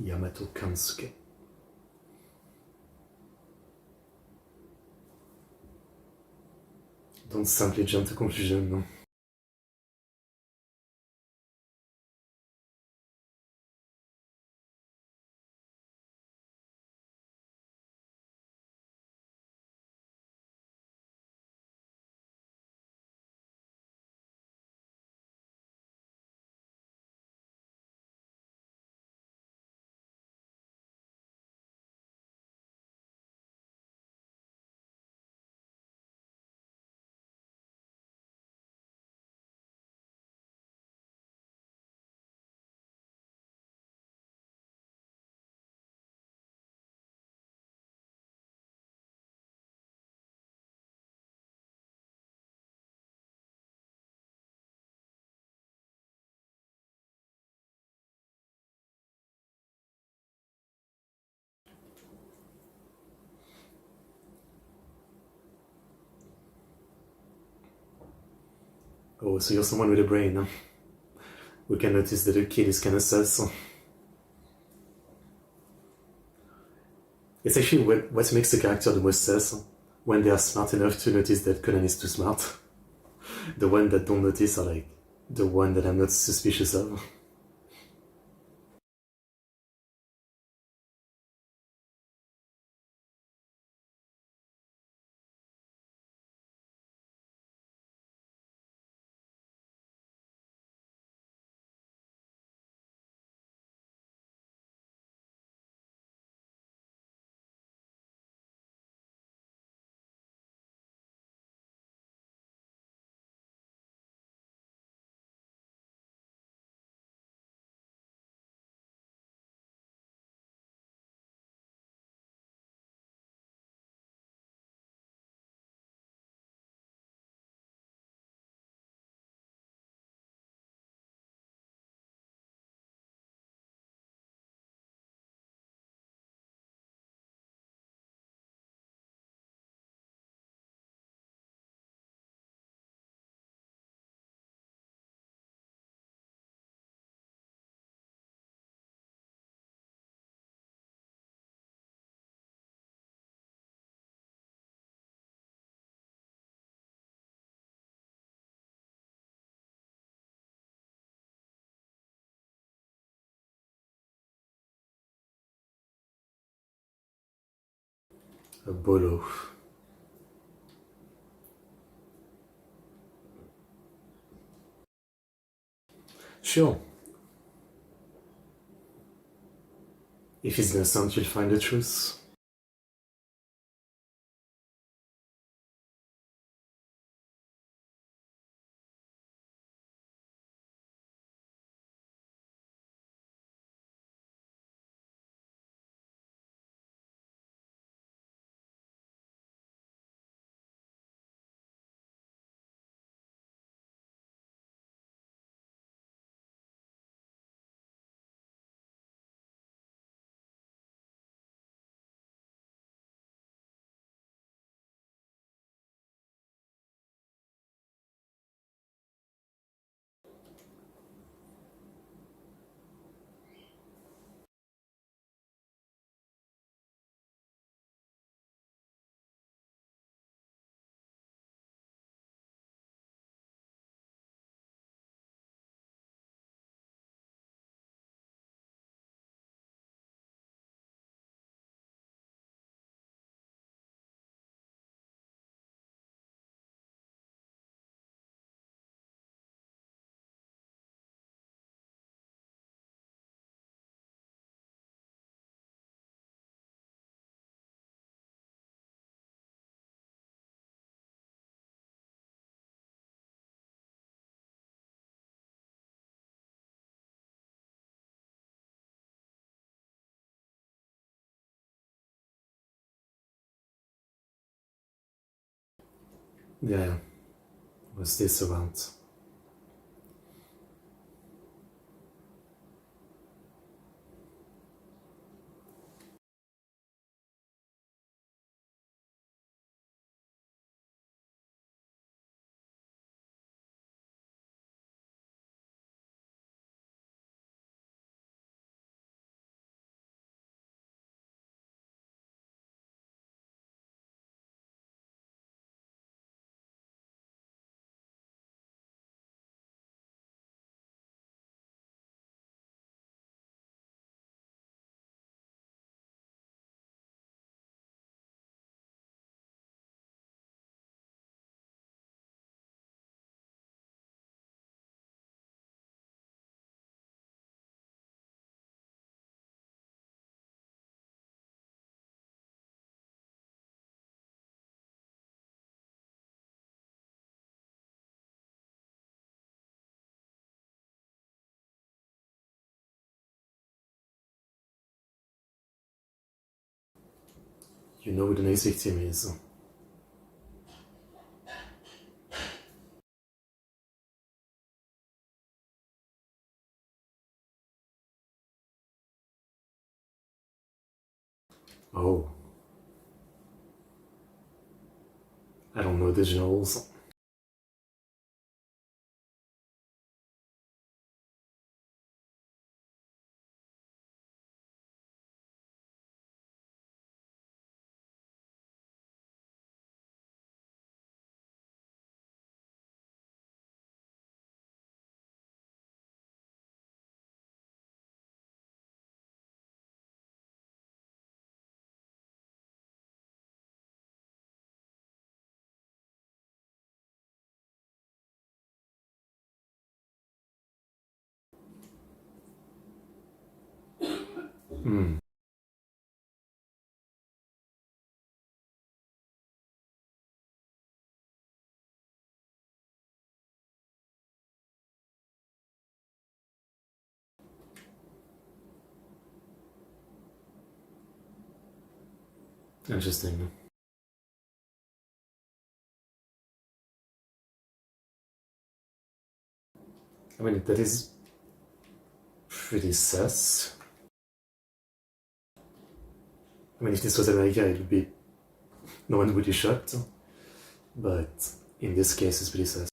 Yamato Kansuke. Don't simply jump to conclusion, no. Oh, so you're someone with a brain, huh? We can notice that the kid is kind of sus. It's actually what makes the character the most sus, when they are smart enough to notice that Conan is too smart. The ones that don't notice are like the one that I'm not suspicious of. A bolo. Sure. If it's innocent, you'll find the truth. Yeah, what's this about? You know who the next victim is. Oh, I don't know the generals. Hmm, interesting. I mean, that is pretty sus. I mean, if this was America, it would be no one would be shocked. But in this case, it's pretty sus.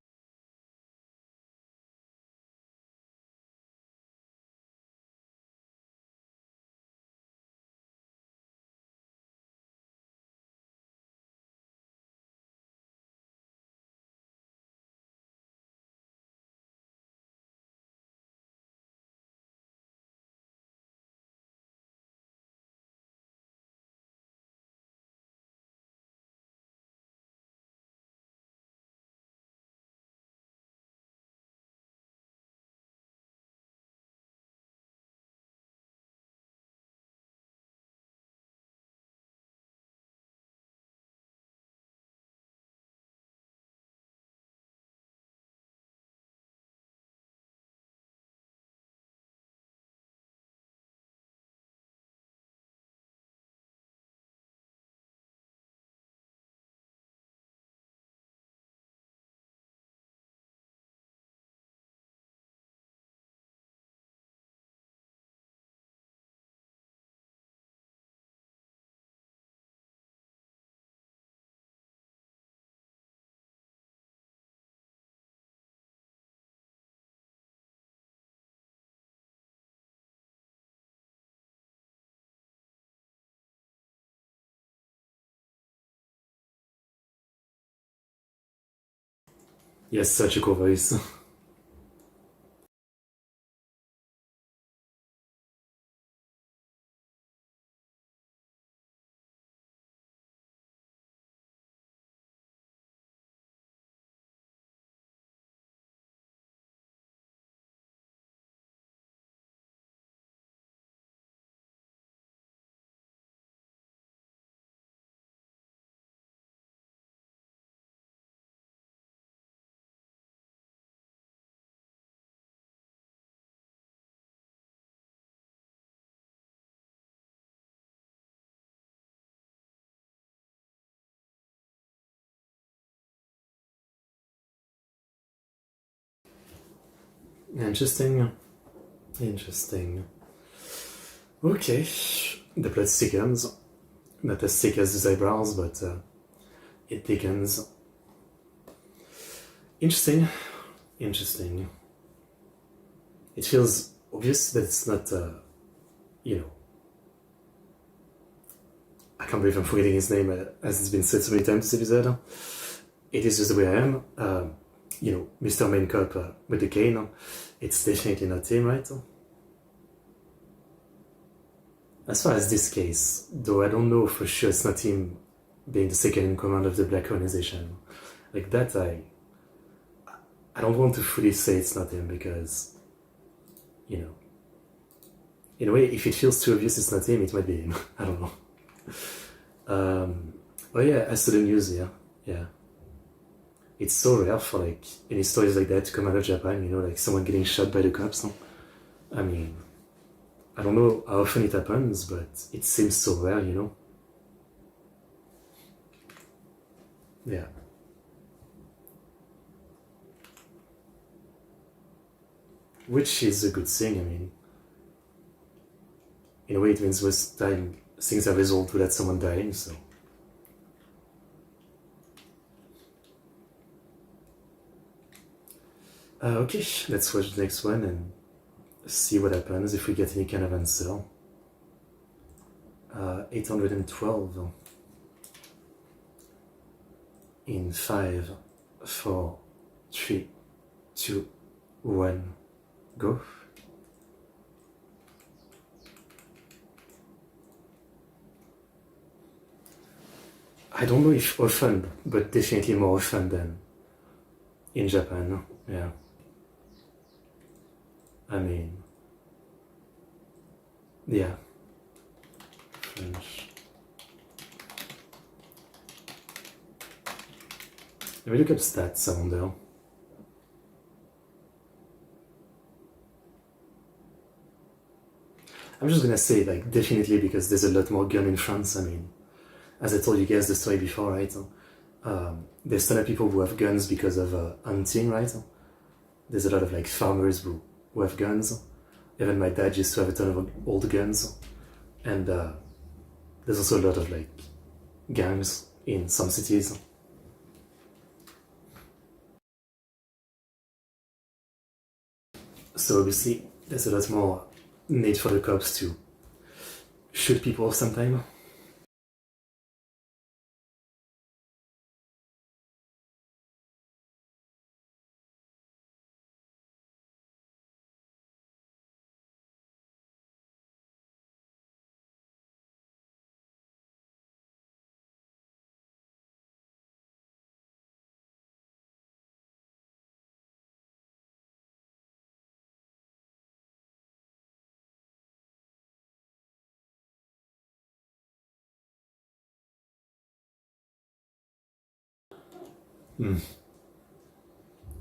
He has such a cool voice. Interesting. Interesting. Okay. The plot thickens. Not as thick as his eyebrows, but it thickens. Interesting. Interesting. It feels obvious that it's not, you know, I can't believe I'm forgetting his name, as it's been said so many times this episode. It is just the way I am. You know, Mr. Main Cop with the cane. It's definitely not him, right? As far as this case, though I don't know for sure it's not him being the second in command of the Black Organization. Like that, I don't want to fully say it's not him because, you know, in a way, if it feels too obvious it's not him, it might be him. I don't know. Oh yeah, as to the news, yeah. It's so rare for like any stories like that to come out of Japan, you know, like someone getting shot by the cops. No? I mean, I don't know how often it happens, but it seems so rare, you know. Yeah. Which is a good thing, I mean. In a way, it means most time things are resolved without someone dying, so. Okay, let's watch the next one and see what happens if we get any kind of answer. 812 in 5, 4, 3, 2, 1, go. I don't know if often, but definitely more often than in Japan, yeah. I mean, yeah. French. Let me look up stats, I wonder. I'm just gonna say, like, definitely because there's a lot more gun in France. I mean, as I told you guys the story before, right? There's a ton of people who have guns because of hunting, right? There's a lot of like farmers who have guns. Even my dad used to have a ton of old guns, and there's also a lot of like gangs in some cities. So obviously, there's a lot more need for the cops to shoot people sometime.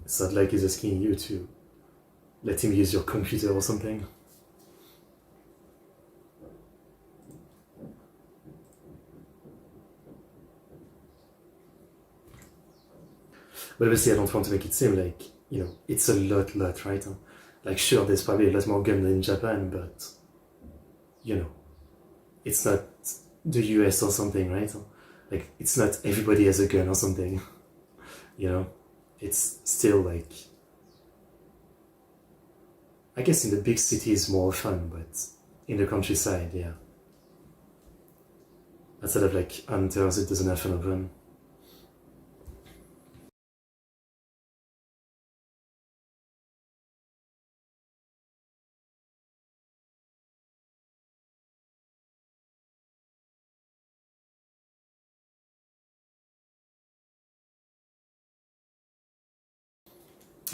It's not like he's asking you to let him use your computer or something. But obviously, I don't want to make it seem like, you know, it's a lot, right? Like, sure, there's probably a lot more gun than in Japan, but, you know, it's not the US or something, right? Like, it's not everybody has a gun or something, you know? It's still like, I guess in the big cities more fun, but in the countryside, yeah. Outside of like hunters, it doesn't happen often.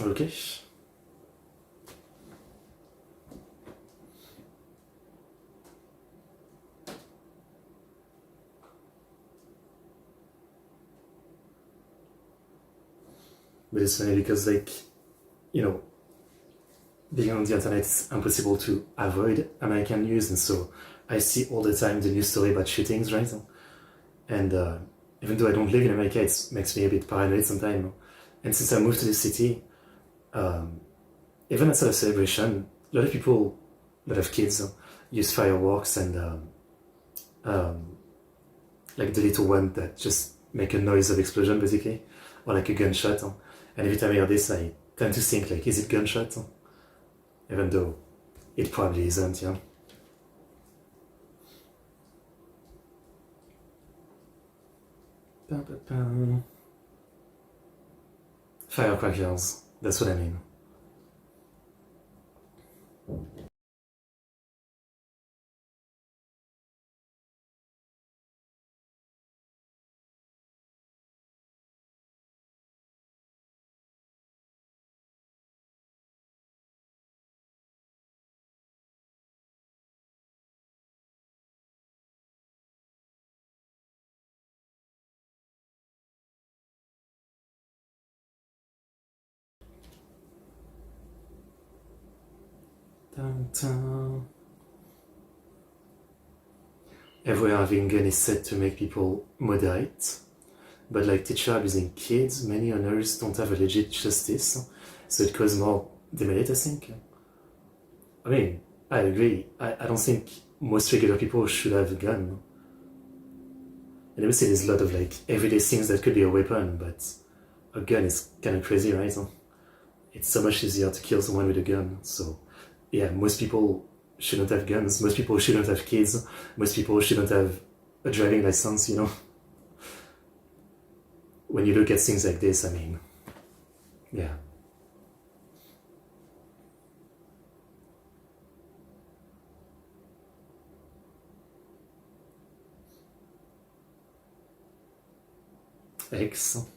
Okay. But it's funny because, like, you know, being on the internet, it's impossible to avoid American news, and so I see all the time the news story about shootings, right? And even though I don't live in America, it makes me a bit paranoid sometimes. And since I moved to the city, even outside of celebration, a lot of people, a lot of kids use fireworks and like the little one that just make a noise of explosion, basically, or like a gunshot. And every time I hear this, I tend to think, like, is it gunshot? Even though it probably isn't, yeah. Firecrackers, that's what I mean. Dun-dun. Everywhere having gun is said to make people moderate, but like teacher abusing kids, many owners don't have a legit justice, so it causes more demerit, I think. I mean, I agree. I don't think most regular people should have a gun. And obviously there's a lot of like everyday things that could be a weapon, but a gun is kind of crazy, right? It's so much easier to kill someone with a gun, so yeah, most people shouldn't have guns, most people shouldn't have kids, most people shouldn't have a driving license, you know? When you look at things like this, I mean, yeah. X.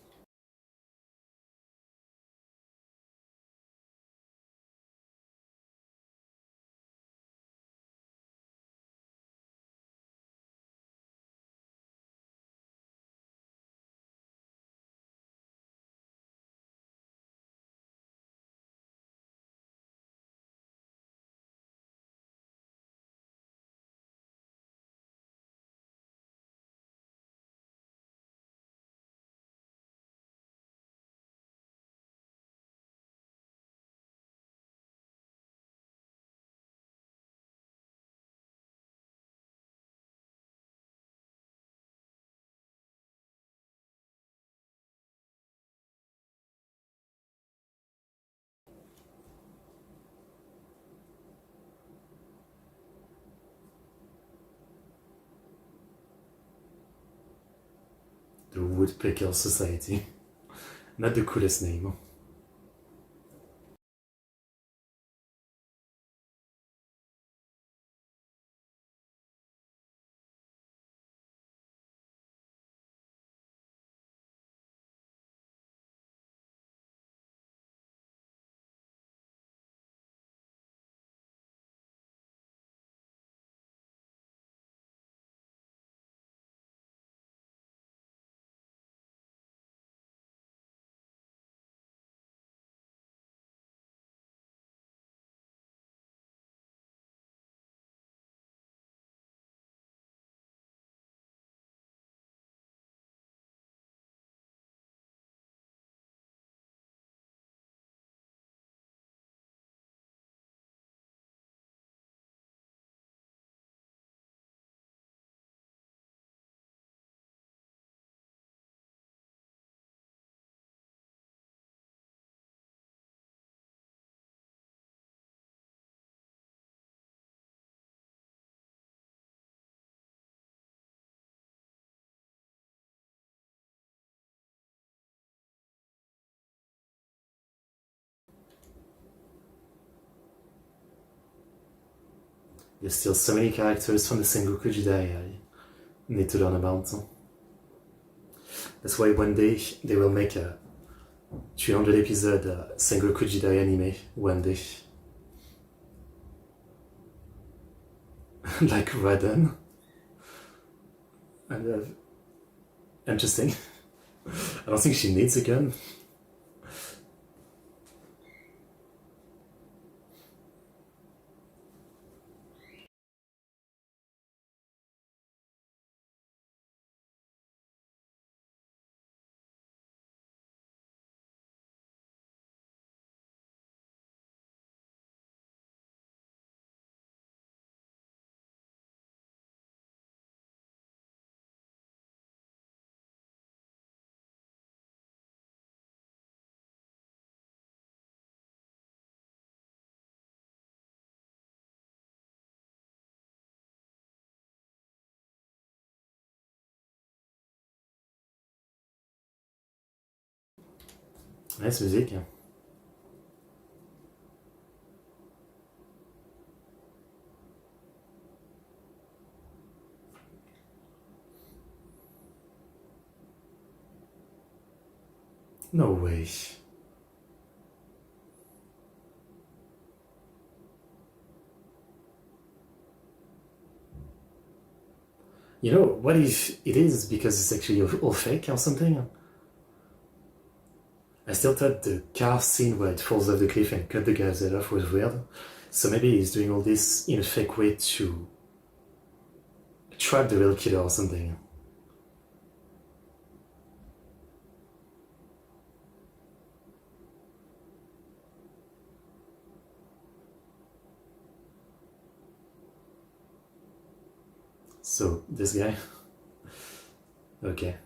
The Woodpecker Society. Not the coolest name. There's still so many characters from the Sengoku Jidai I need to learn about. That's why one day they will make 300 épisodes Sengoku Jidai anime one day. Like Raden. And interesting. I don't think she needs a gun. Nice musique. No way. You know, what if it is because it's actually all fake or something? I still thought the car scene where it falls off the cliff and cut the guy's head off was weird. So maybe he's doing all this in a fake way to trap the real killer or something. So, this guy? Okay.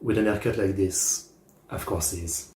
With an haircut like this, of course he is.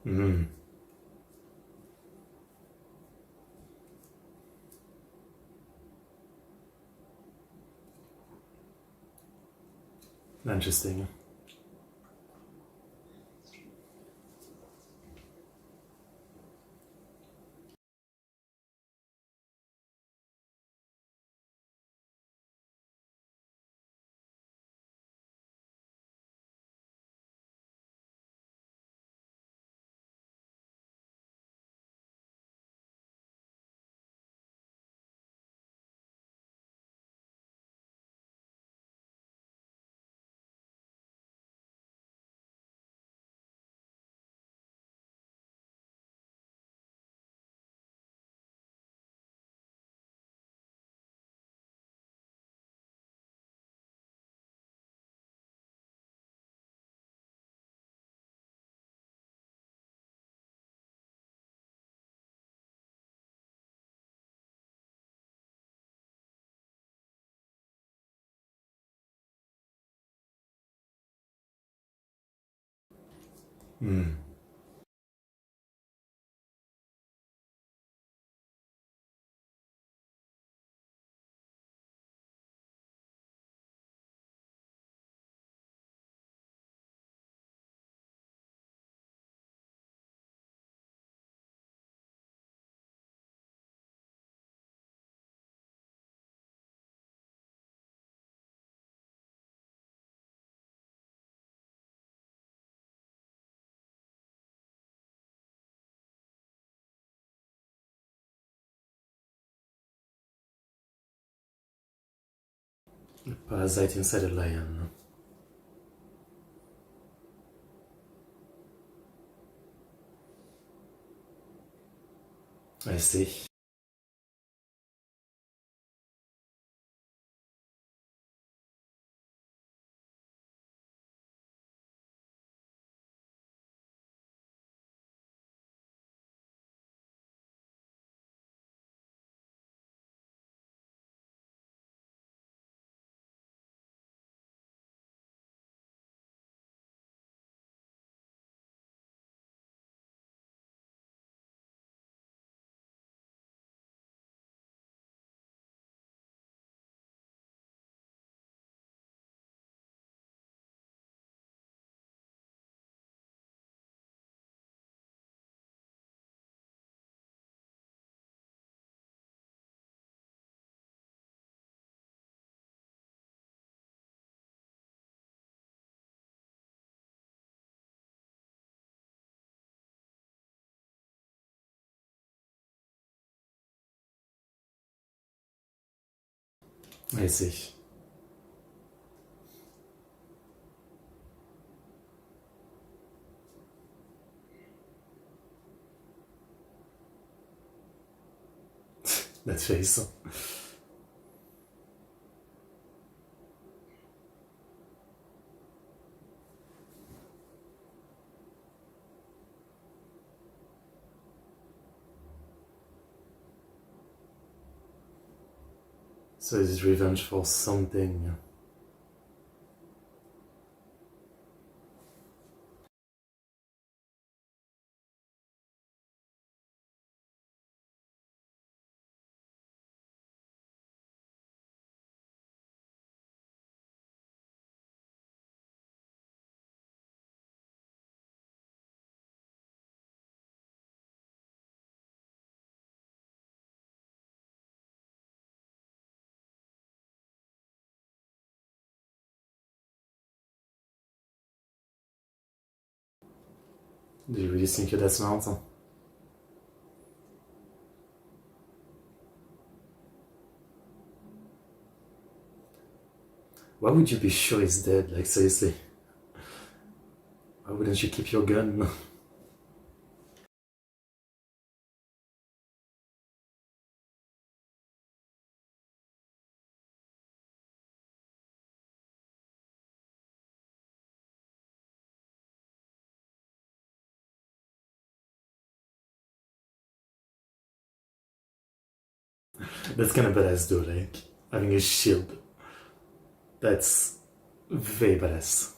Hmm. Interesting. Hmm. A parasite inside a lion. I see. I see. That face. So it's revenge for something. Do you really think you're that smart? Why would you be sure he's dead? Like, seriously. Why wouldn't you keep your gun? That's kind of badass though, like, having a shield. That's very badass.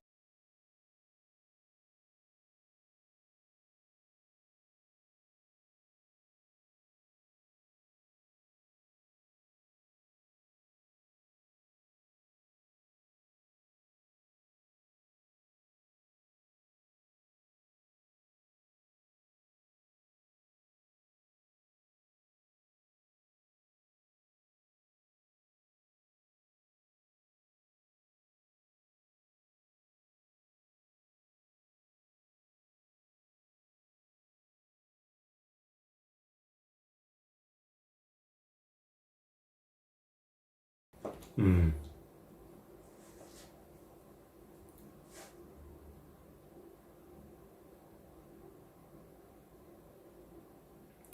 Hmm.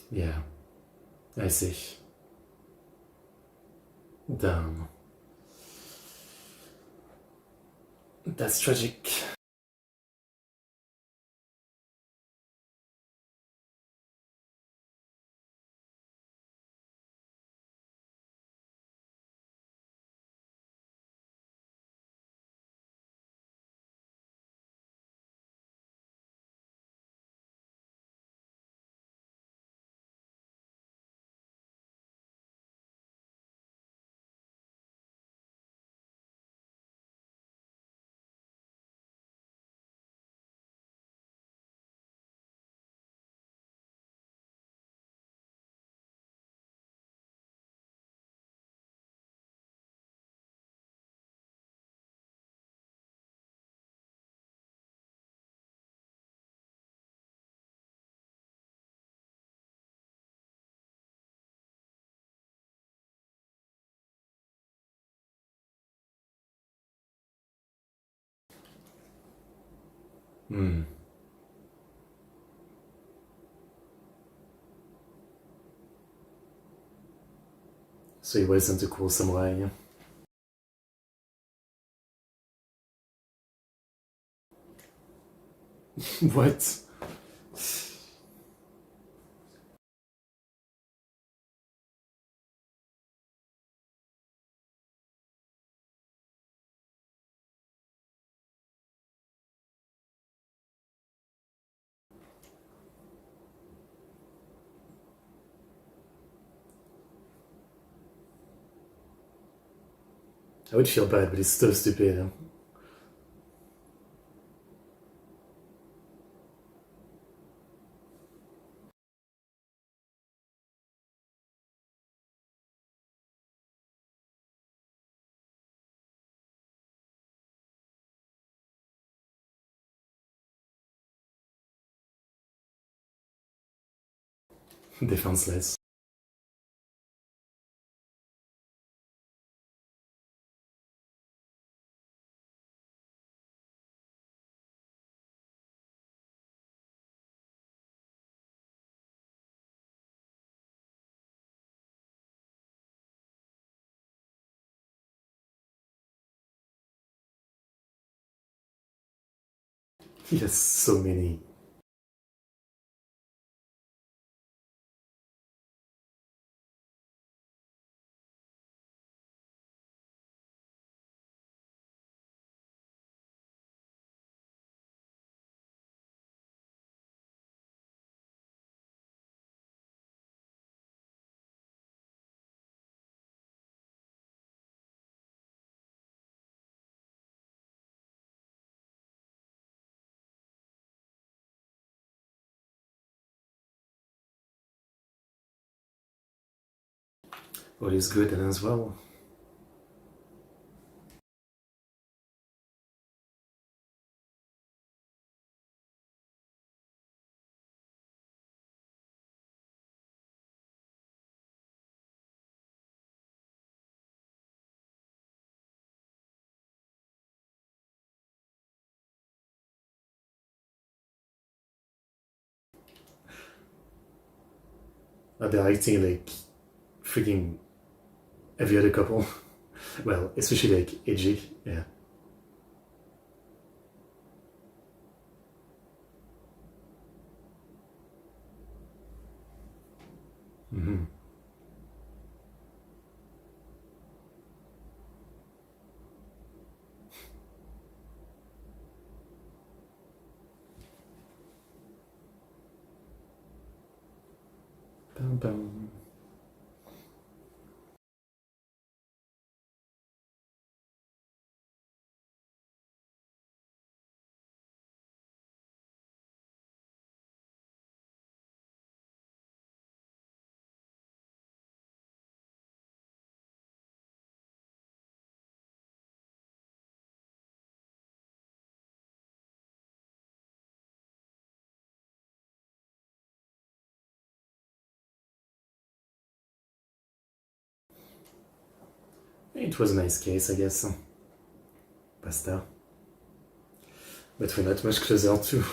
Yeah, I see. Damn. That's tragic. Hmm. So he wasn't a cool samurai. What? I would feel bad, but it's so stupid. Defenseless. He has so many. Well, he's good as well. They're acting like freaking every other couple. Well, especially like Eiji. Yeah. Mm-hmm. Bum, bum. It was a nice case, I guess. Basta. But we're not much closer to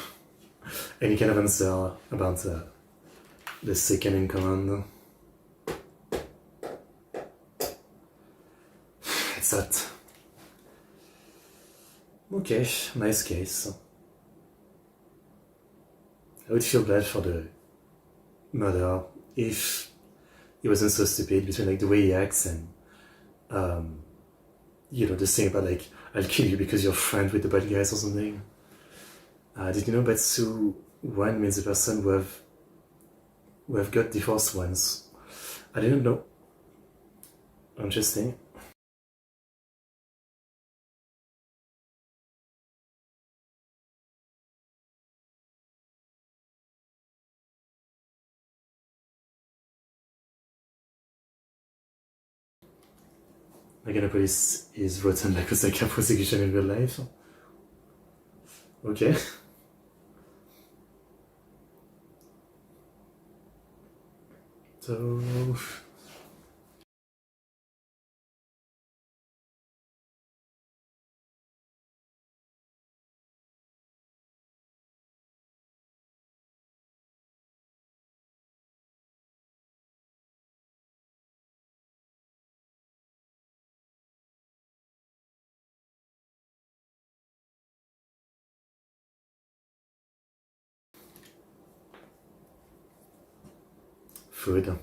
any kind of answer about the second in command. It's that. Okay, nice case. I would feel bad for the murderer if he wasn't so stupid between like the way he acts and the thing about like I'll kill you because you're friends with the bad guys or something. Did you know Batsu one means a person who have got divorced once? I didn't know. Interesting. Megalopolis is rotten like Osaka prosecution in real life. Okay. So food.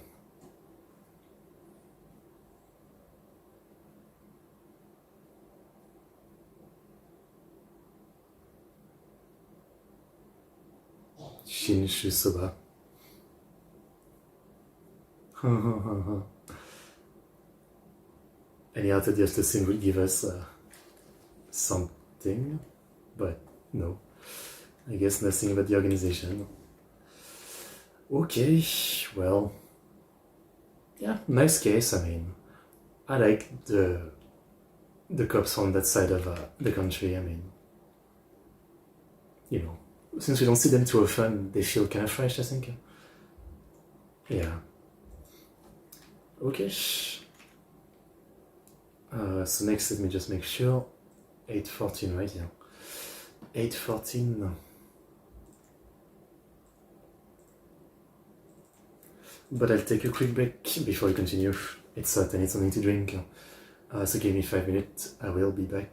Shinshu soba. Any other digestion would give us something, but no. I guess nothing about the organization. Okay, well, yeah, nice case. I mean, I like the cops on that side of the country. I mean, you know, since we don't see them too often, they feel kind of fresh, I think. Yeah. Okay. So next, let me just make sure. 8:14, right? Yeah. 8:14. But I'll take a quick break before we continue. It's I need something to drink. So give me 5 minutes. I will be back.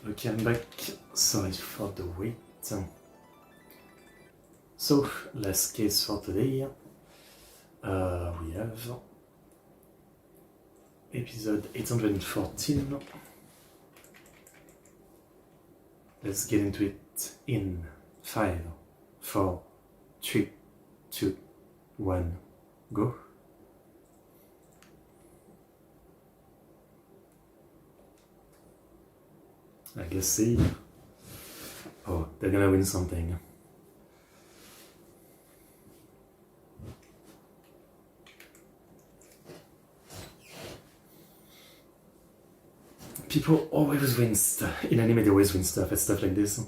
Okay, I'm back. Sorry for the wait. So, last case for today. We have episode 814. Let's get into it in 5, 4, 3, 2, 1, go. I guess see. Oh, they're gonna win something. People always win stuff. In anime, they always win stuff at stuff like this.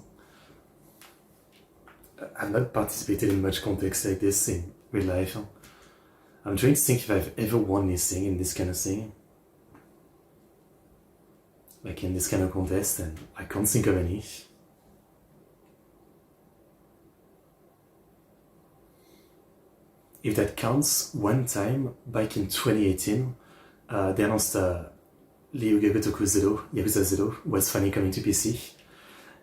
I've not participated in much context like this in real life. I'm trying to think if I've ever won anything in this kind of thing. Like in this kind of contest, and I can't think of any. If that counts, one time back in 2018, they announced Yakuza Zero was finally coming to PC,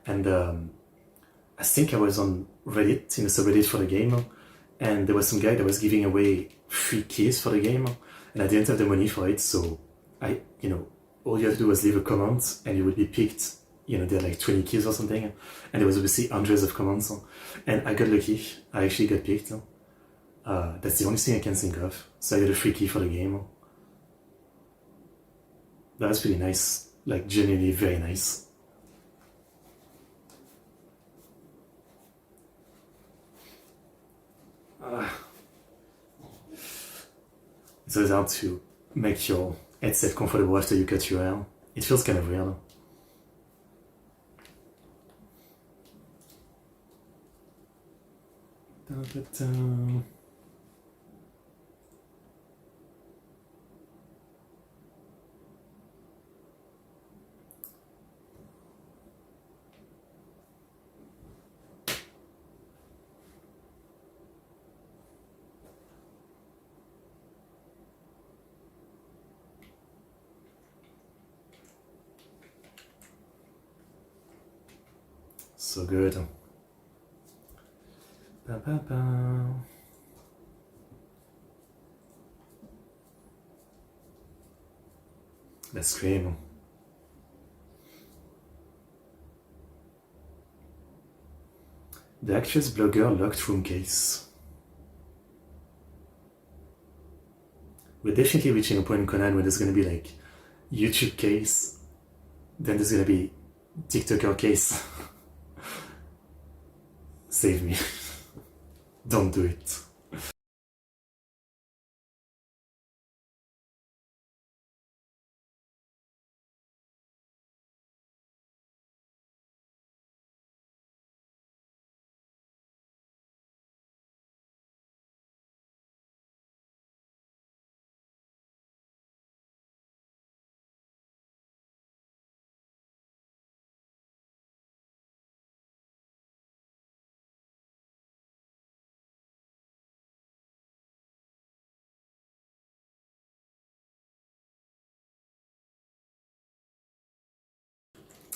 and I think I was on Reddit, in the subreddit for the game, and there was some guy that was giving away free keys for the game, and I didn't have the money for it, so all you have to do was leave a comment, and you would be picked. There are like 20 keys or something, and there was obviously hundreds of comments, and I got lucky. I actually got picked. That's the only thing I can think of. So I got a free key for the game. That was pretty nice. Like, genuinely very nice. It's always hard to make your headset comfortable after you cut your hair. It feels kind of weird. So good. Ba, ba, ba. Let's scream. The actress blogger locked room case. We're definitely reaching a point in Conan where there's gonna be like YouTube case, then there's gonna be TikToker case. Save me. Don't do it.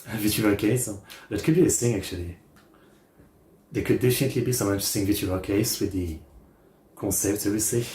VTuber case? That could be a thing actually. There could definitely be some interesting VTuber case with the concept, obviously.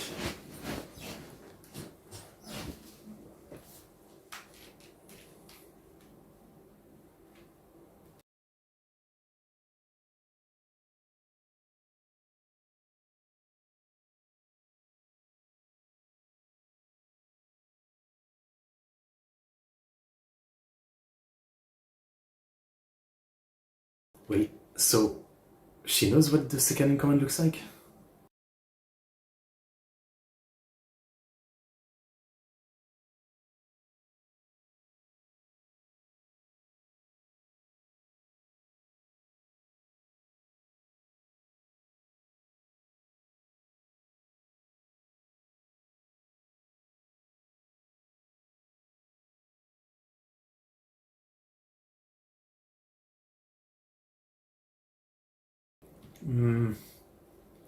Wait, so she knows what the second in command looks like?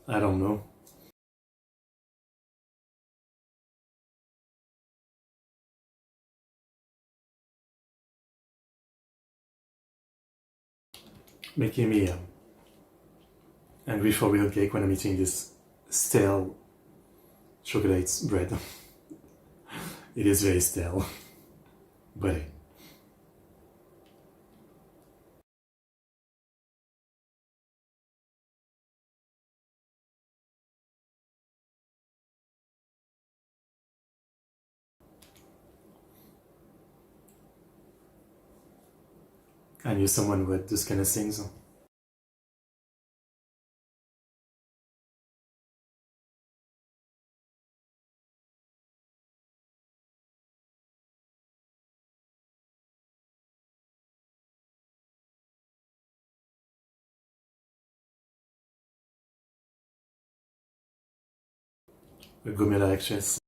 I don't know. making me angry for real cake when I'm eating this stale chocolate bread. It is very stale, but hey. I knew someone with those kind of things. A Gomela actress.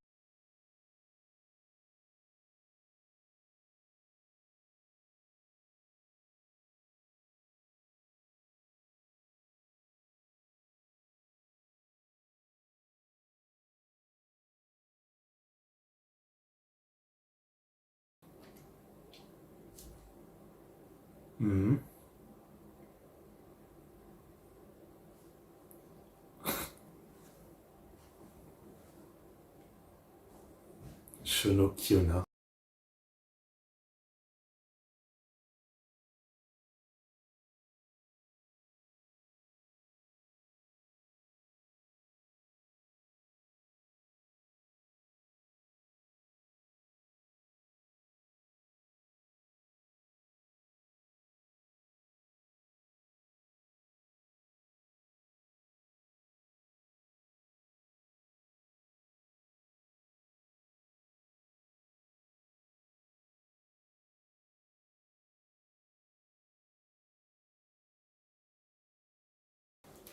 Mm-hmm. Shono Kiona.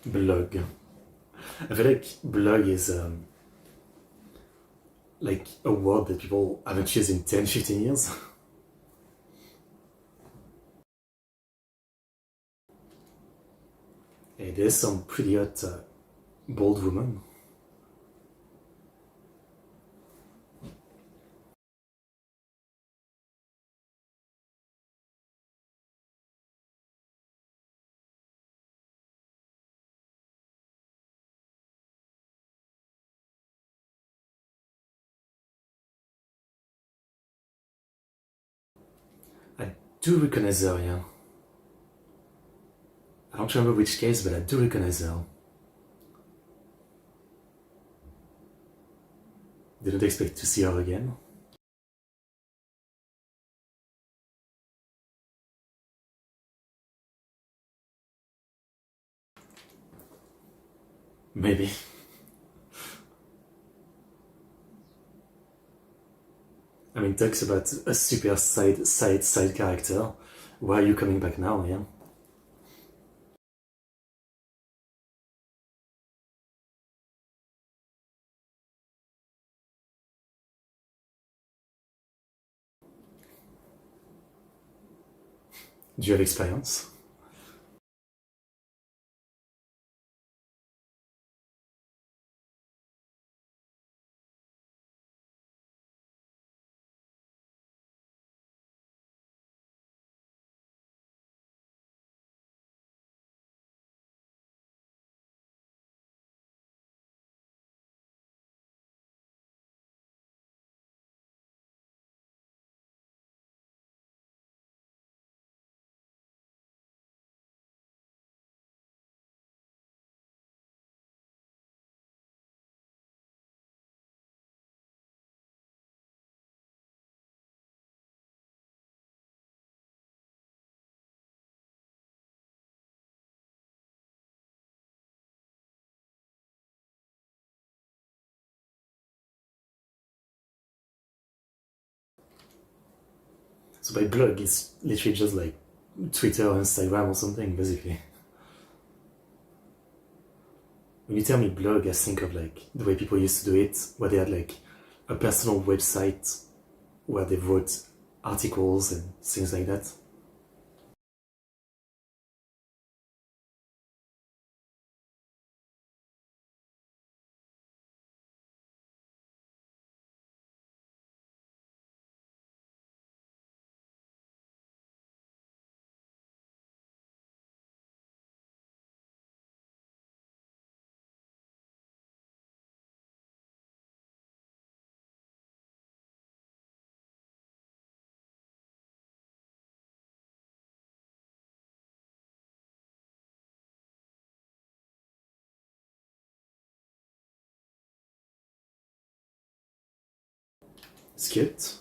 Blog. I feel like blog is like a word that people haven't used in 10, 15 years. Hey, there's some pretty hot bald woman. I do recognize her, yeah. I don't remember which case, but I do recognize her. Didn't expect to see her again. Maybe. I mean, talks about a super side character. Why are you coming back now, yeah? Do you have experience? So by blog, it's literally just like Twitter or Instagram or something, basically. When you tell me blog, I think of like the way people used to do it, where they had like a personal website where they wrote articles and things like that. It's cute.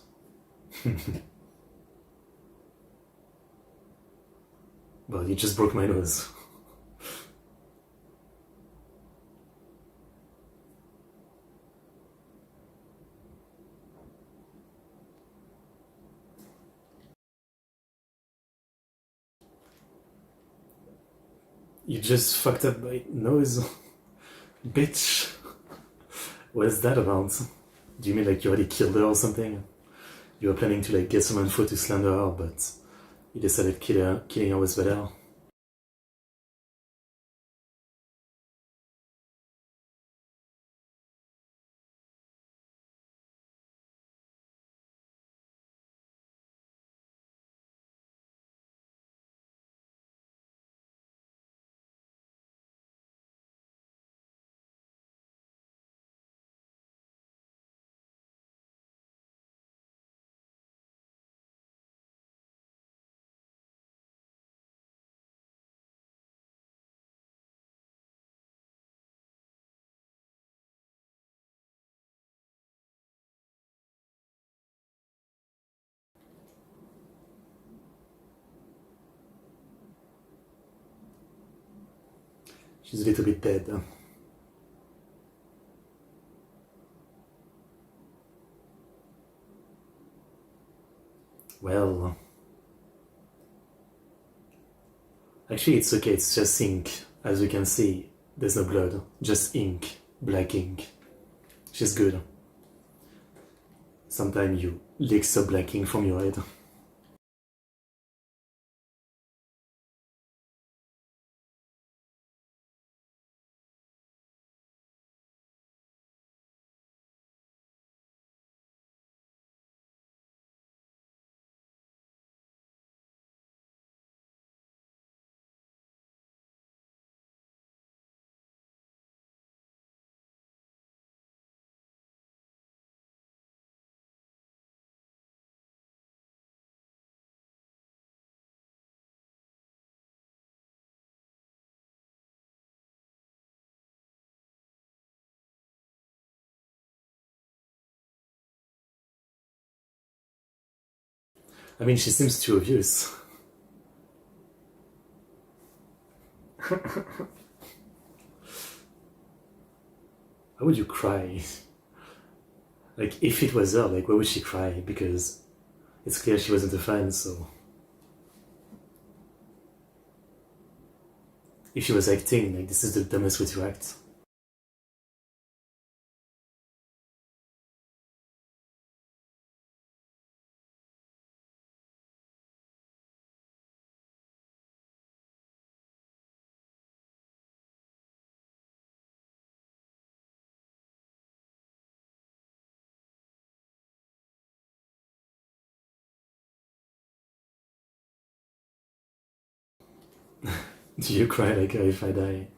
Well, you just broke my nose. You just fucked up my nose. Bitch. What is that about? Do you mean like you already killed her or something? You were planning to like get some info to slander her, but you decided killing her was better. She's a little bit dead. Well, actually it's okay, it's just ink. As you can see, there's no blood, just ink, black ink. She's good. Sometimes you lick some black ink from your head. I mean, she seems too obvious. How would you cry? Like, if it was her, like, why would she cry? Because it's clear she wasn't a fan, so... If she was acting, like, this is the dumbest way to act. Do you cry like her if I die?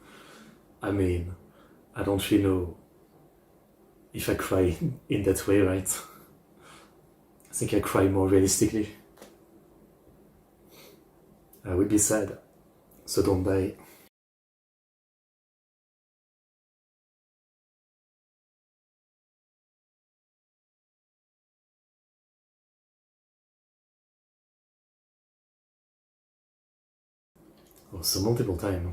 I mean, I don't really know if I cry in that way, right? I think I cry more realistically. I would be sad, so don't die. Oh, so multiple times.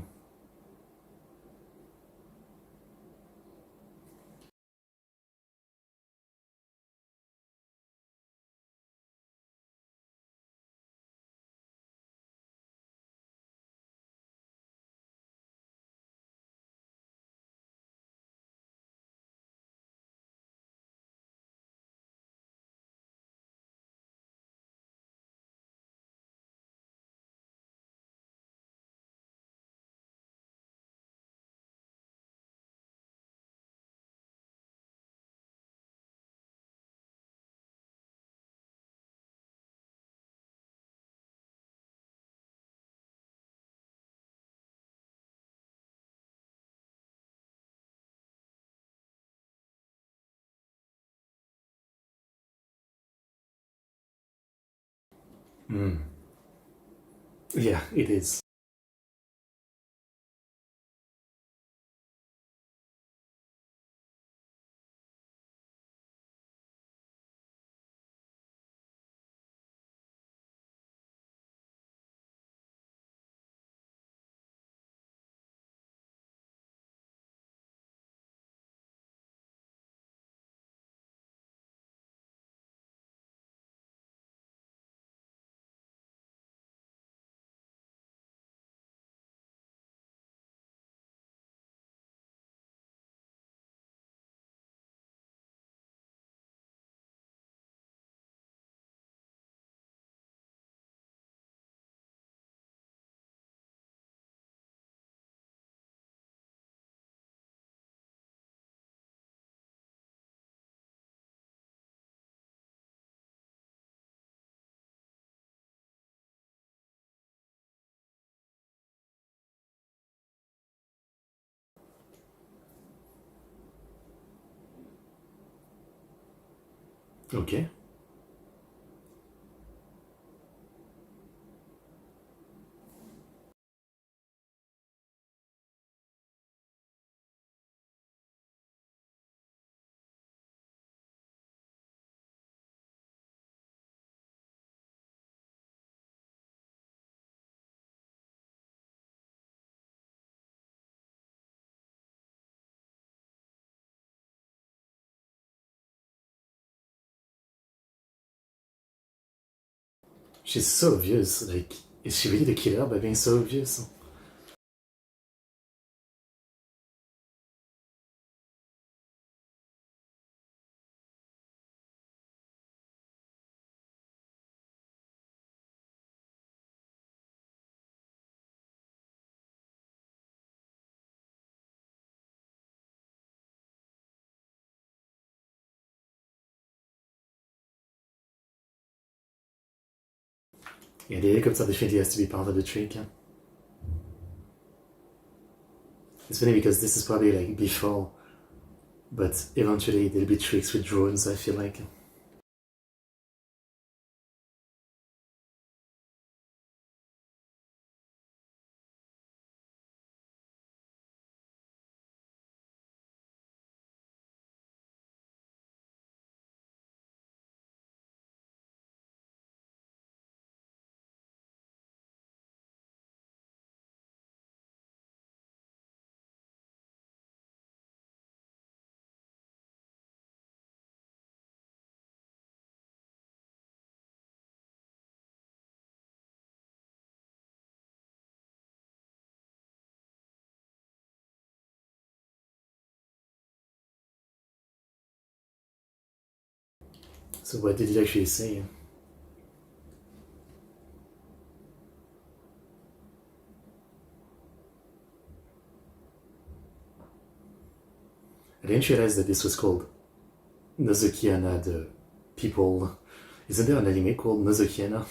Yeah, it is. Okay. She's so obvious. Like, is she really the killer by being so obvious? Yeah, the helicopter definitely has to be part of the trick. It's funny because this is probably like before, but eventually there'll be tricks with drones, I feel like. So what did it actually say? I didn't realize that this was called Nozokiana, the people. Isn't there an anime called Nozokiana?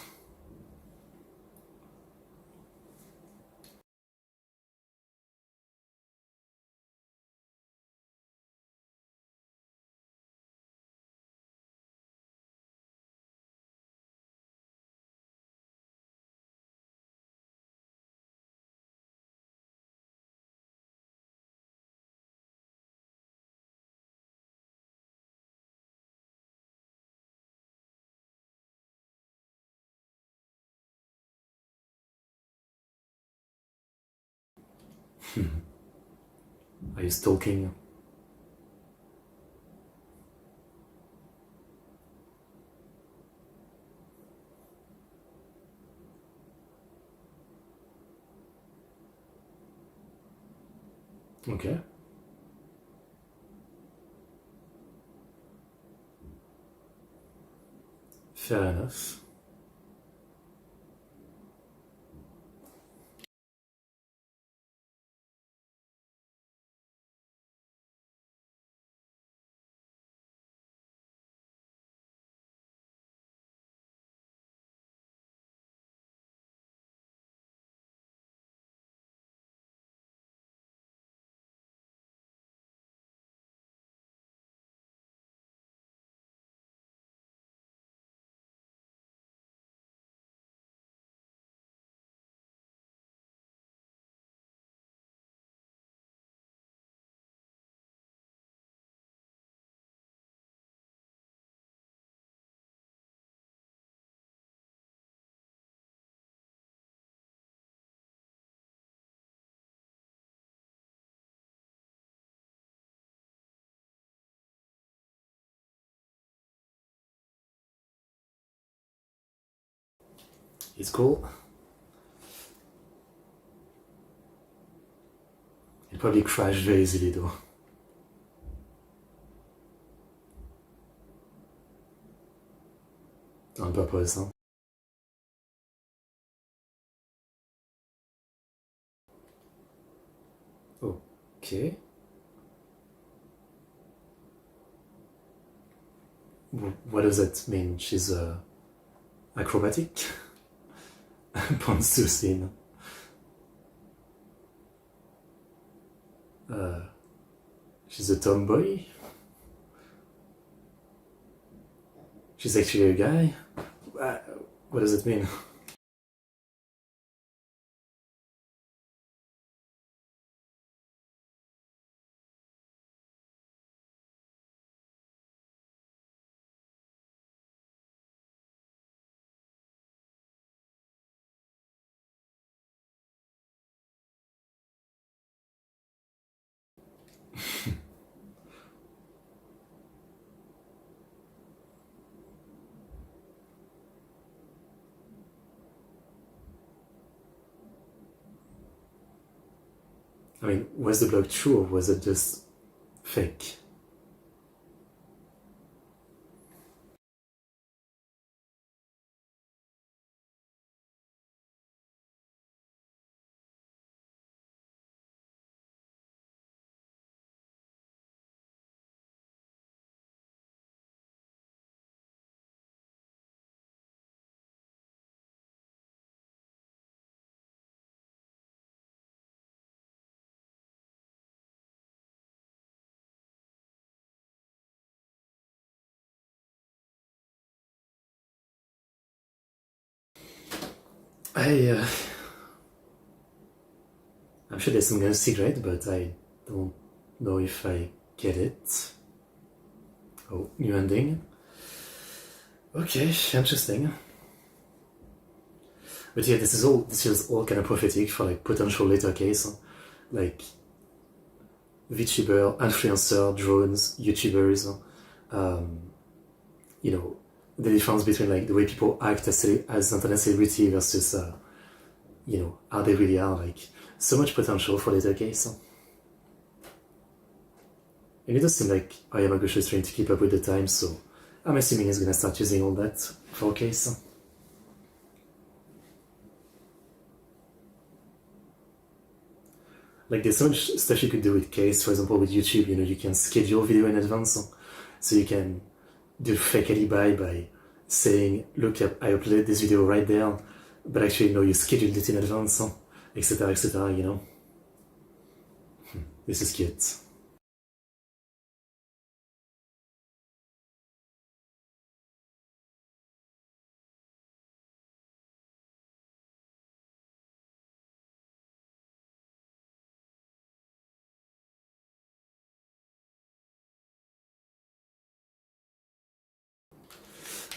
Are you stalking? Okay. Fair enough. It's cool. It probably crashed very easily though. On purpose, huh? Okay. What does that mean? She's acrobatic? Points to scene. She's a tomboy? She's actually a guy? What does it mean? I mean, was the blog true or was it just fake? I, I'm sure there's some kind of secret, but I don't know if I get it. Oh, new ending. Okay, interesting. But yeah, this feels all kind of prophetic for like potential later case, like VTuber, influencer, drones, YouTubers. You know, the difference between like the way people act as internet celebrity versus you know, how they really are. Like so much potential for later case. And it does seem like Yamaguchi is trying to keep up with the times, so I'm assuming he's gonna start using all that for case. Like there's so much stuff you could do with case. For example, with YouTube, you know, you can schedule video in advance, so you can do fake alibi by saying, "Look, I uploaded this video right there," but actually, no, you scheduled it in advance, etc., etc. You know, this is cute.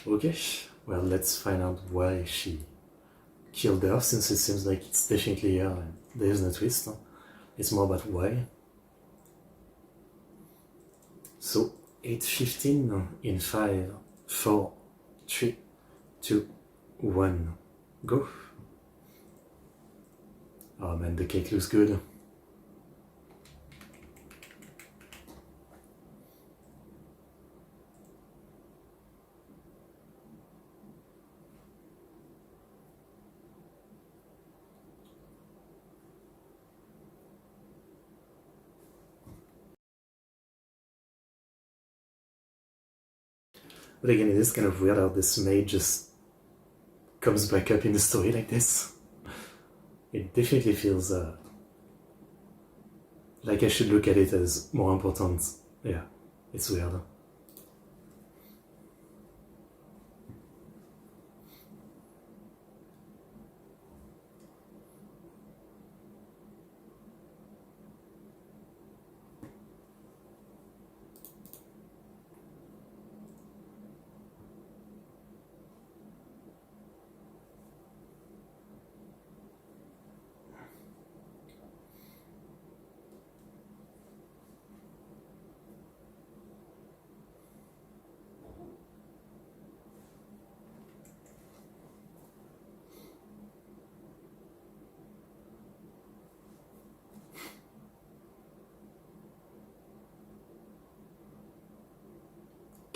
Okay, well, let's find out why she killed her, since it seems like it's definitely her and there's no twist. It's more about why. So 8:15 in 5, 4, 3, 2, 1, go. Oh man, the cake looks good. But again, it is kind of weird how this maid just comes back up in the story like this. It definitely feels like I should look at it as more important. Yeah, it's weird.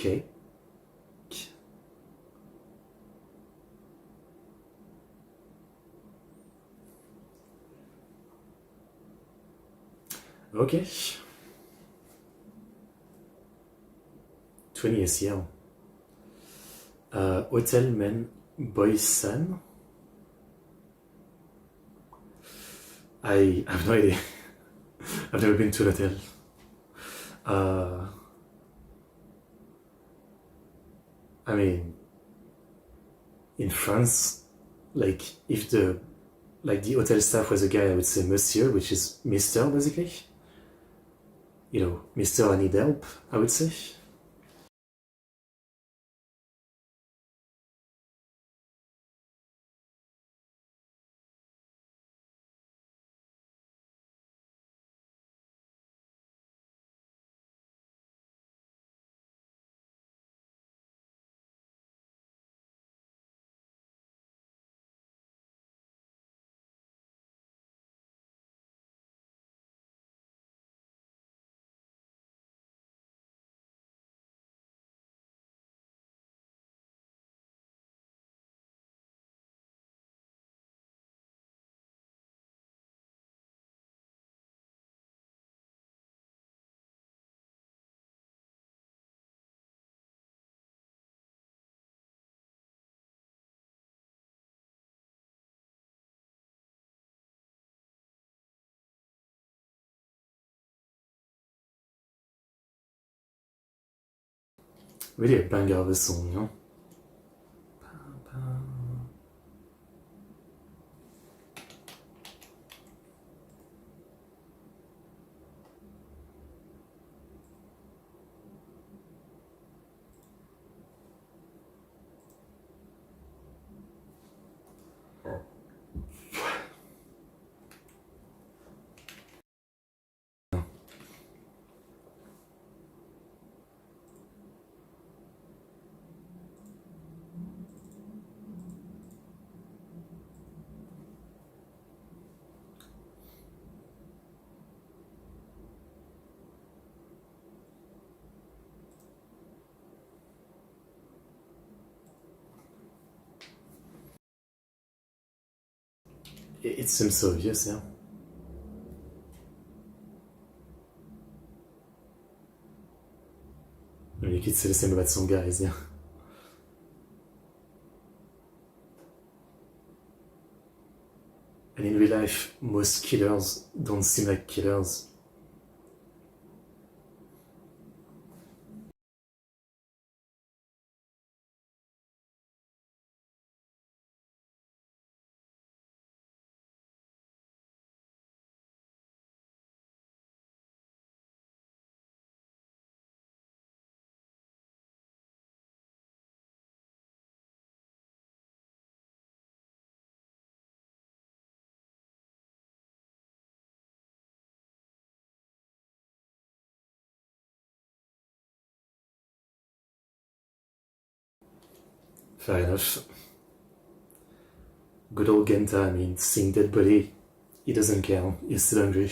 Okay. Okay. 20th year. Hotel Men Boysan. I have no idea. I've never been to an hotel. I mean, in France, like if the hotel staff was a guy, I would say Monsieur, which is Mister basically. You know, Mister, I need help, I would say. Really a banger of a song, huh? It seems so obvious, yeah. I mean, you could say the same about some guys, yeah. And in real life, most killers don't seem like killers. Fair enough. Good old Genta, I mean, seeing dead body, he doesn't care, he's still hungry.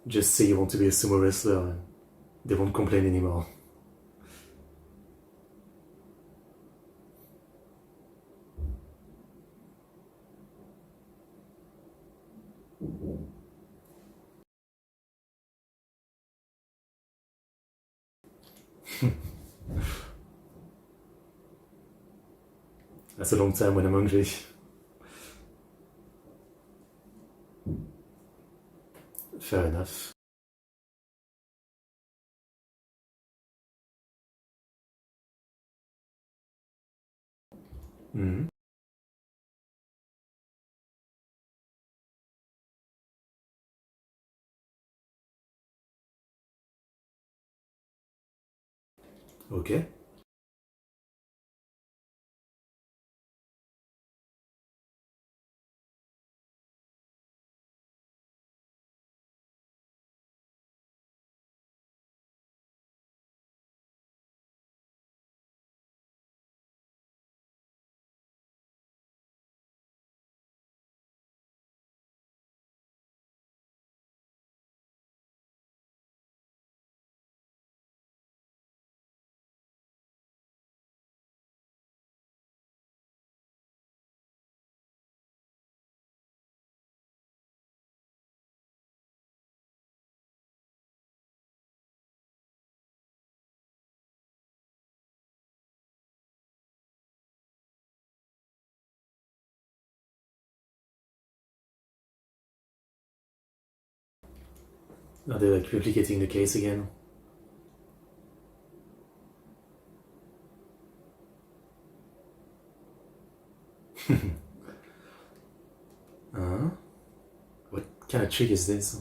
Just say you want to be a sumo wrestler and they won't complain anymore. That's a long time when I'm hungry. Fair enough. Mhm. Okay. Are they like replicating the case again? What kind of trick is this?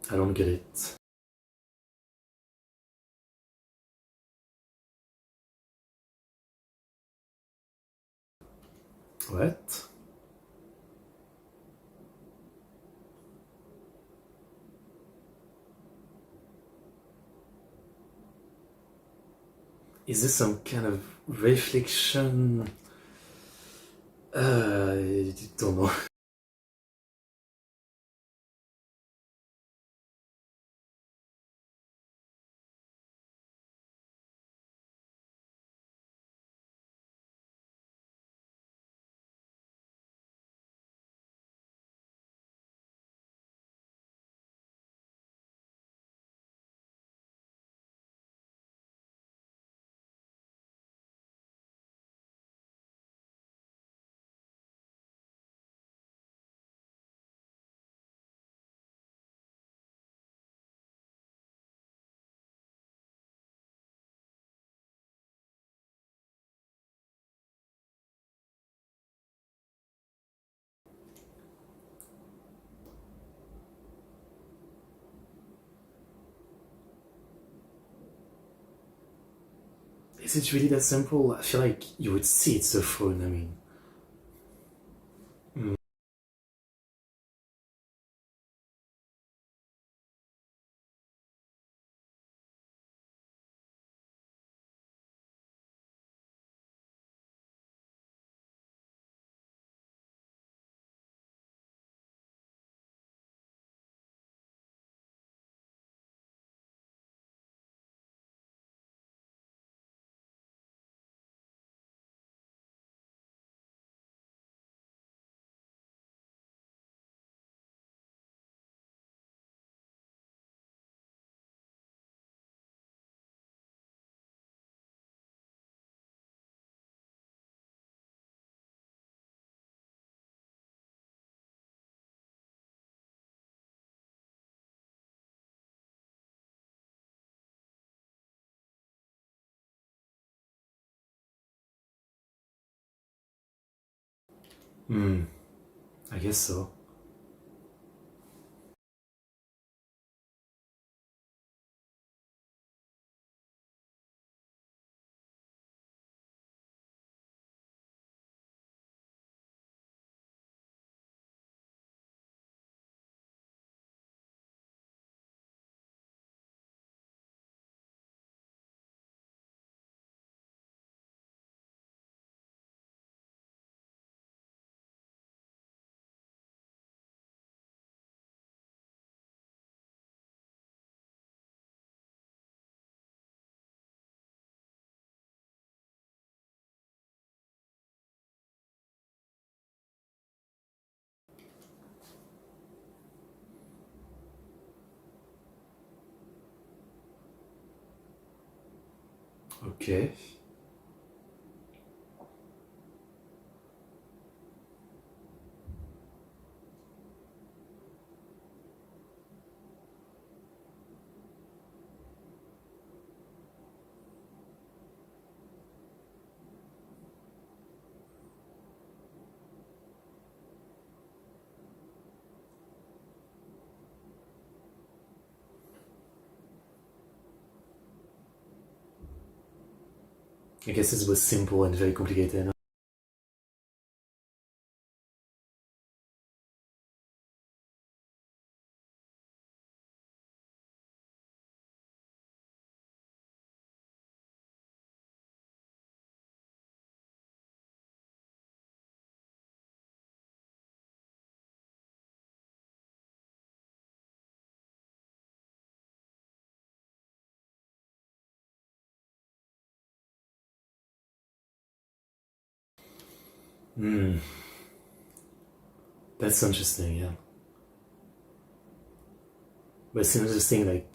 I don't get it. What? Is this some kind of reflection? I don't know. Is it really that simple? I feel like you would see it's a phone, I mean. I guess so. Okay. I guess it was simple and very complicated. Hmm, that's interesting, yeah. But it's interesting, like,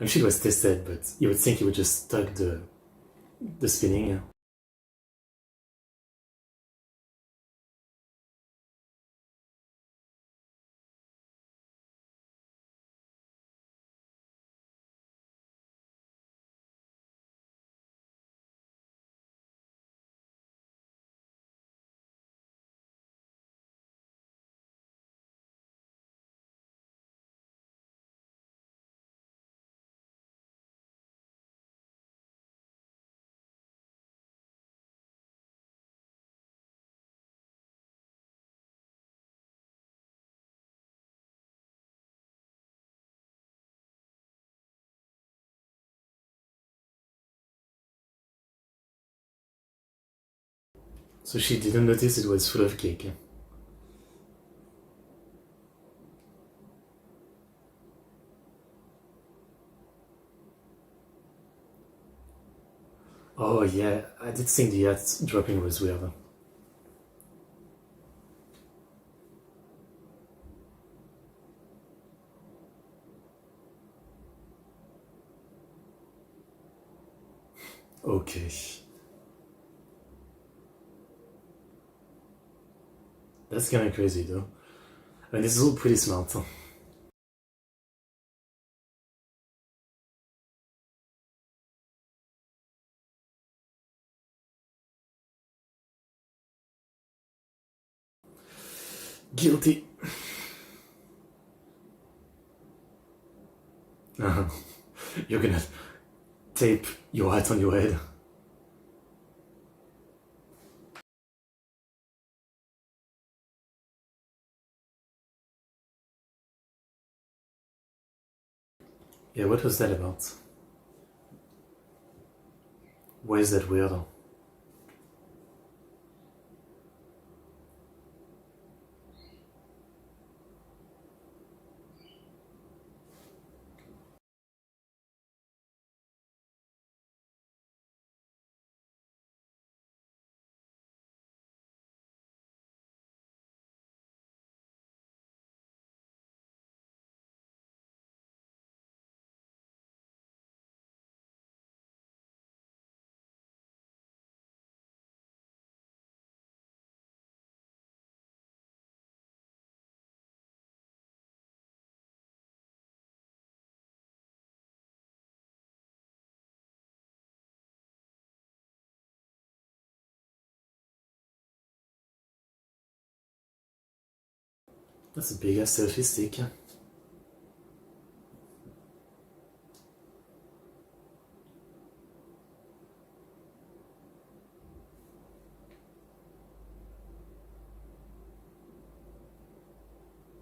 I'm sure it was tested, but you would think you would just stuck the spinning. Yeah. So she didn't notice it was full of cake. Oh yeah, I did think the yacht dropping was weird. Okay. That's kind of crazy though. I mean, this is all pretty smart. Guilty. Uh-huh. You're gonna tape your hat on your head. Yeah, what was that about? Why is that weird? That's a big ass selfie stick.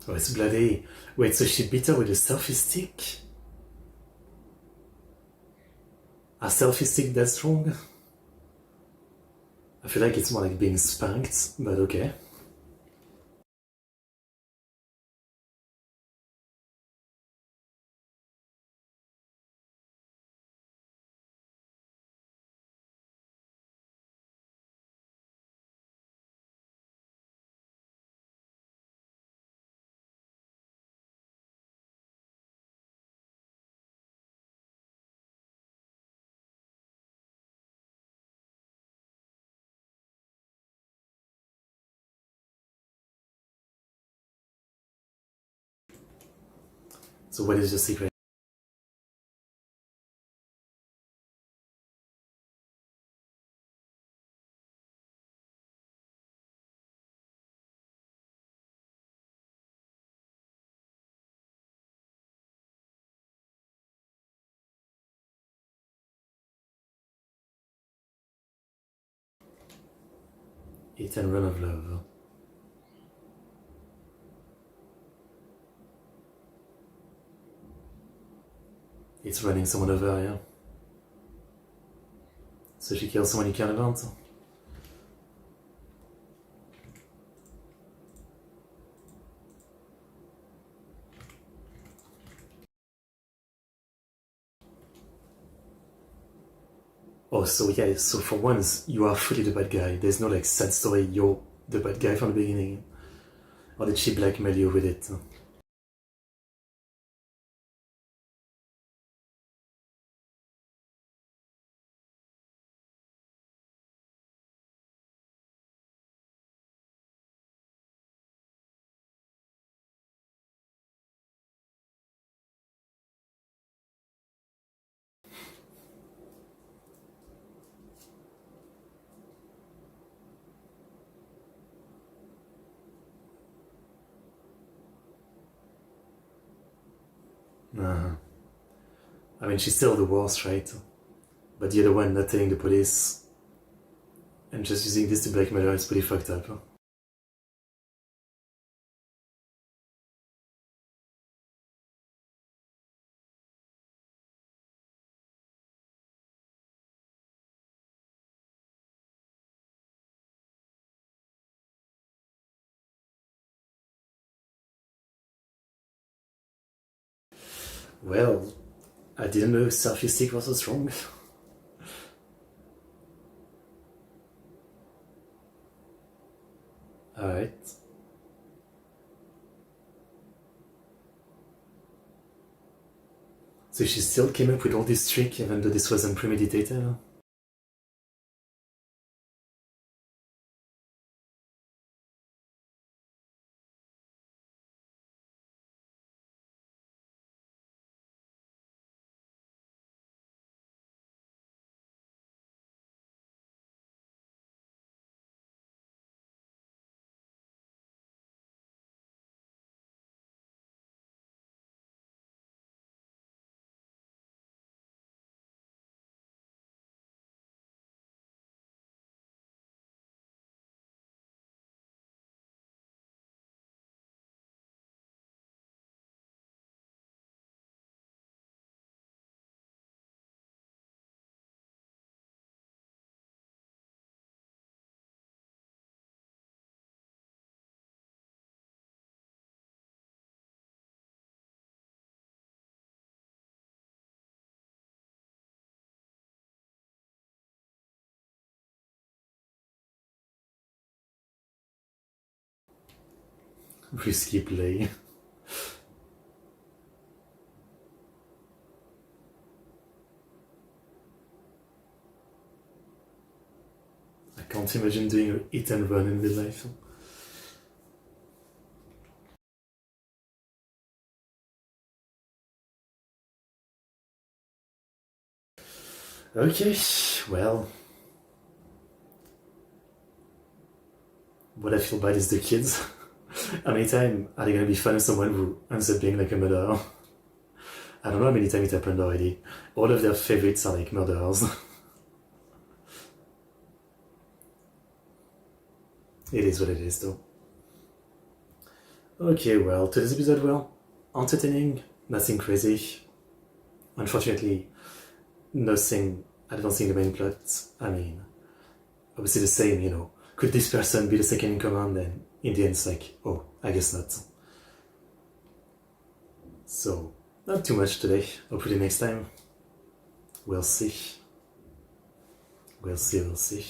Oh, it's bloody. Wait, so she beat her with a selfie stick? A selfie stick that strong? I feel like it's more like being spanked, but okay. So what is your secret? Hit and run of love. It's running someone over, yeah. So she kills someone you care about. Oh, so yeah, so for once, you are fully the bad guy. There's no like sad story, you're the bad guy from the beginning. Or did she blackmail you with it? Uh-huh. I mean, she's still the worst, right? But the other one not telling the police and just using this to blackmail her is pretty fucked up. Well, I didn't know selfie stick was so strong. Alright. So she still came up with all this trick even though this wasn't premeditated? Risky play. I can't imagine doing a hit and run in real life. Okay, well. What I feel bad is the kids. How many times are they gonna be fun with someone who ends up being like a murderer? I don't know how many times it happened already. All of their favorites are like murderers. It is what it is though. Okay, well, today's episode, well, entertaining, nothing crazy. Unfortunately, nothing advancing the main plot. I mean, obviously the same, you know. Could this person be the second in command? And in the end, it's like, oh, I guess not. So, not too much today. Hopefully next time. We'll see. We'll see, we'll see.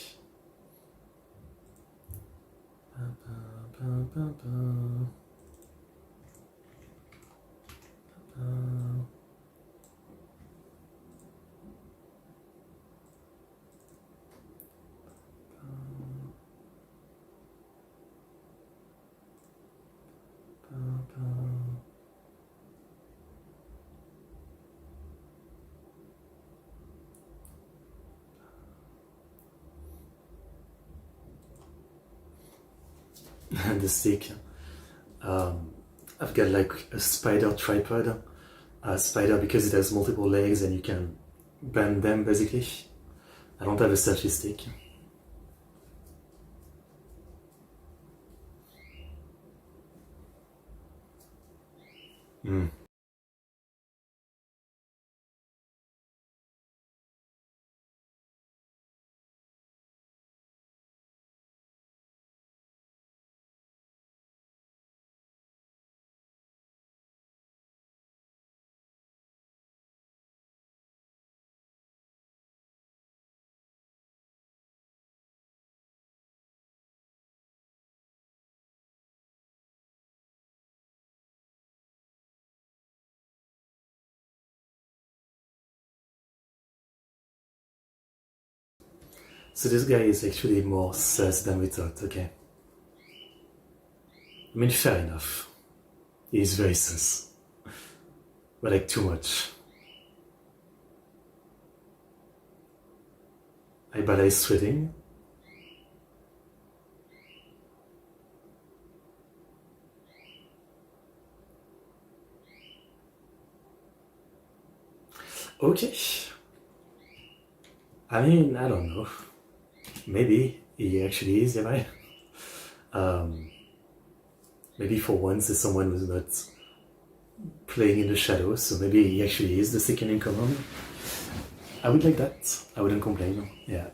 And the stick. I've got like a spider tripod. A spider because it has multiple legs and you can bend them basically. I don't have a selfie stick. Mm. So this guy is actually more sus than we thought, okay. I mean, fair enough. He's very sus. But like, too much. Aibara is sweating. Okay. I mean, I don't know. Maybe he actually is, am I? Maybe for once there's someone who's not playing in the shadows, so maybe he actually is the second in command. I would like that. I wouldn't complain. Yeah.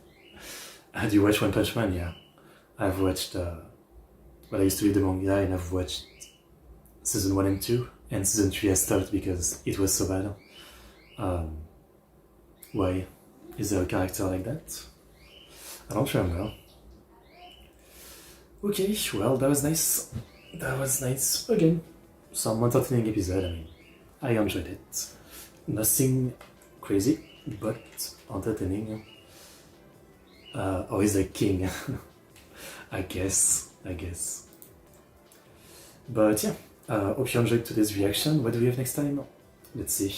Had you watched One Punch Man? Yeah. I've watched, well, I used to read the manga and I've watched season 1 and 2, and season 3 I stopped because it was so bad. Why? Is there a character like that? I don't remember. Okay, well, that was nice. That was nice. Again, some entertaining episode. I mean, I enjoyed it. Nothing crazy, but entertaining. Always a king. I guess. But yeah, hope you enjoyed today's reaction. What do we have next time? Let's see.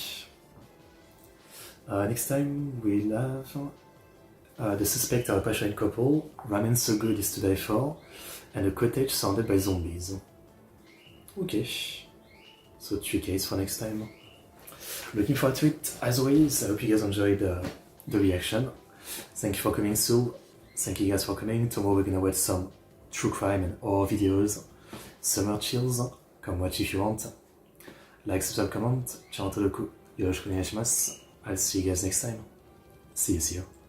Next time we'll have The Suspect are a passionate couple, Ramen So Good Is To Die For, and a cottage surrounded by zombies. Okay, so 3 cases for next time. Looking forward to it. As always, I hope you guys enjoyed the reaction. Thank you for coming through. Thank you guys for coming. Tomorrow we're gonna watch some true crime and horror videos. Summer chills. Come watch if you want. Like, subscribe, comment. チャンネル登録よろしくお願いします. I'll see you guys next time. See you.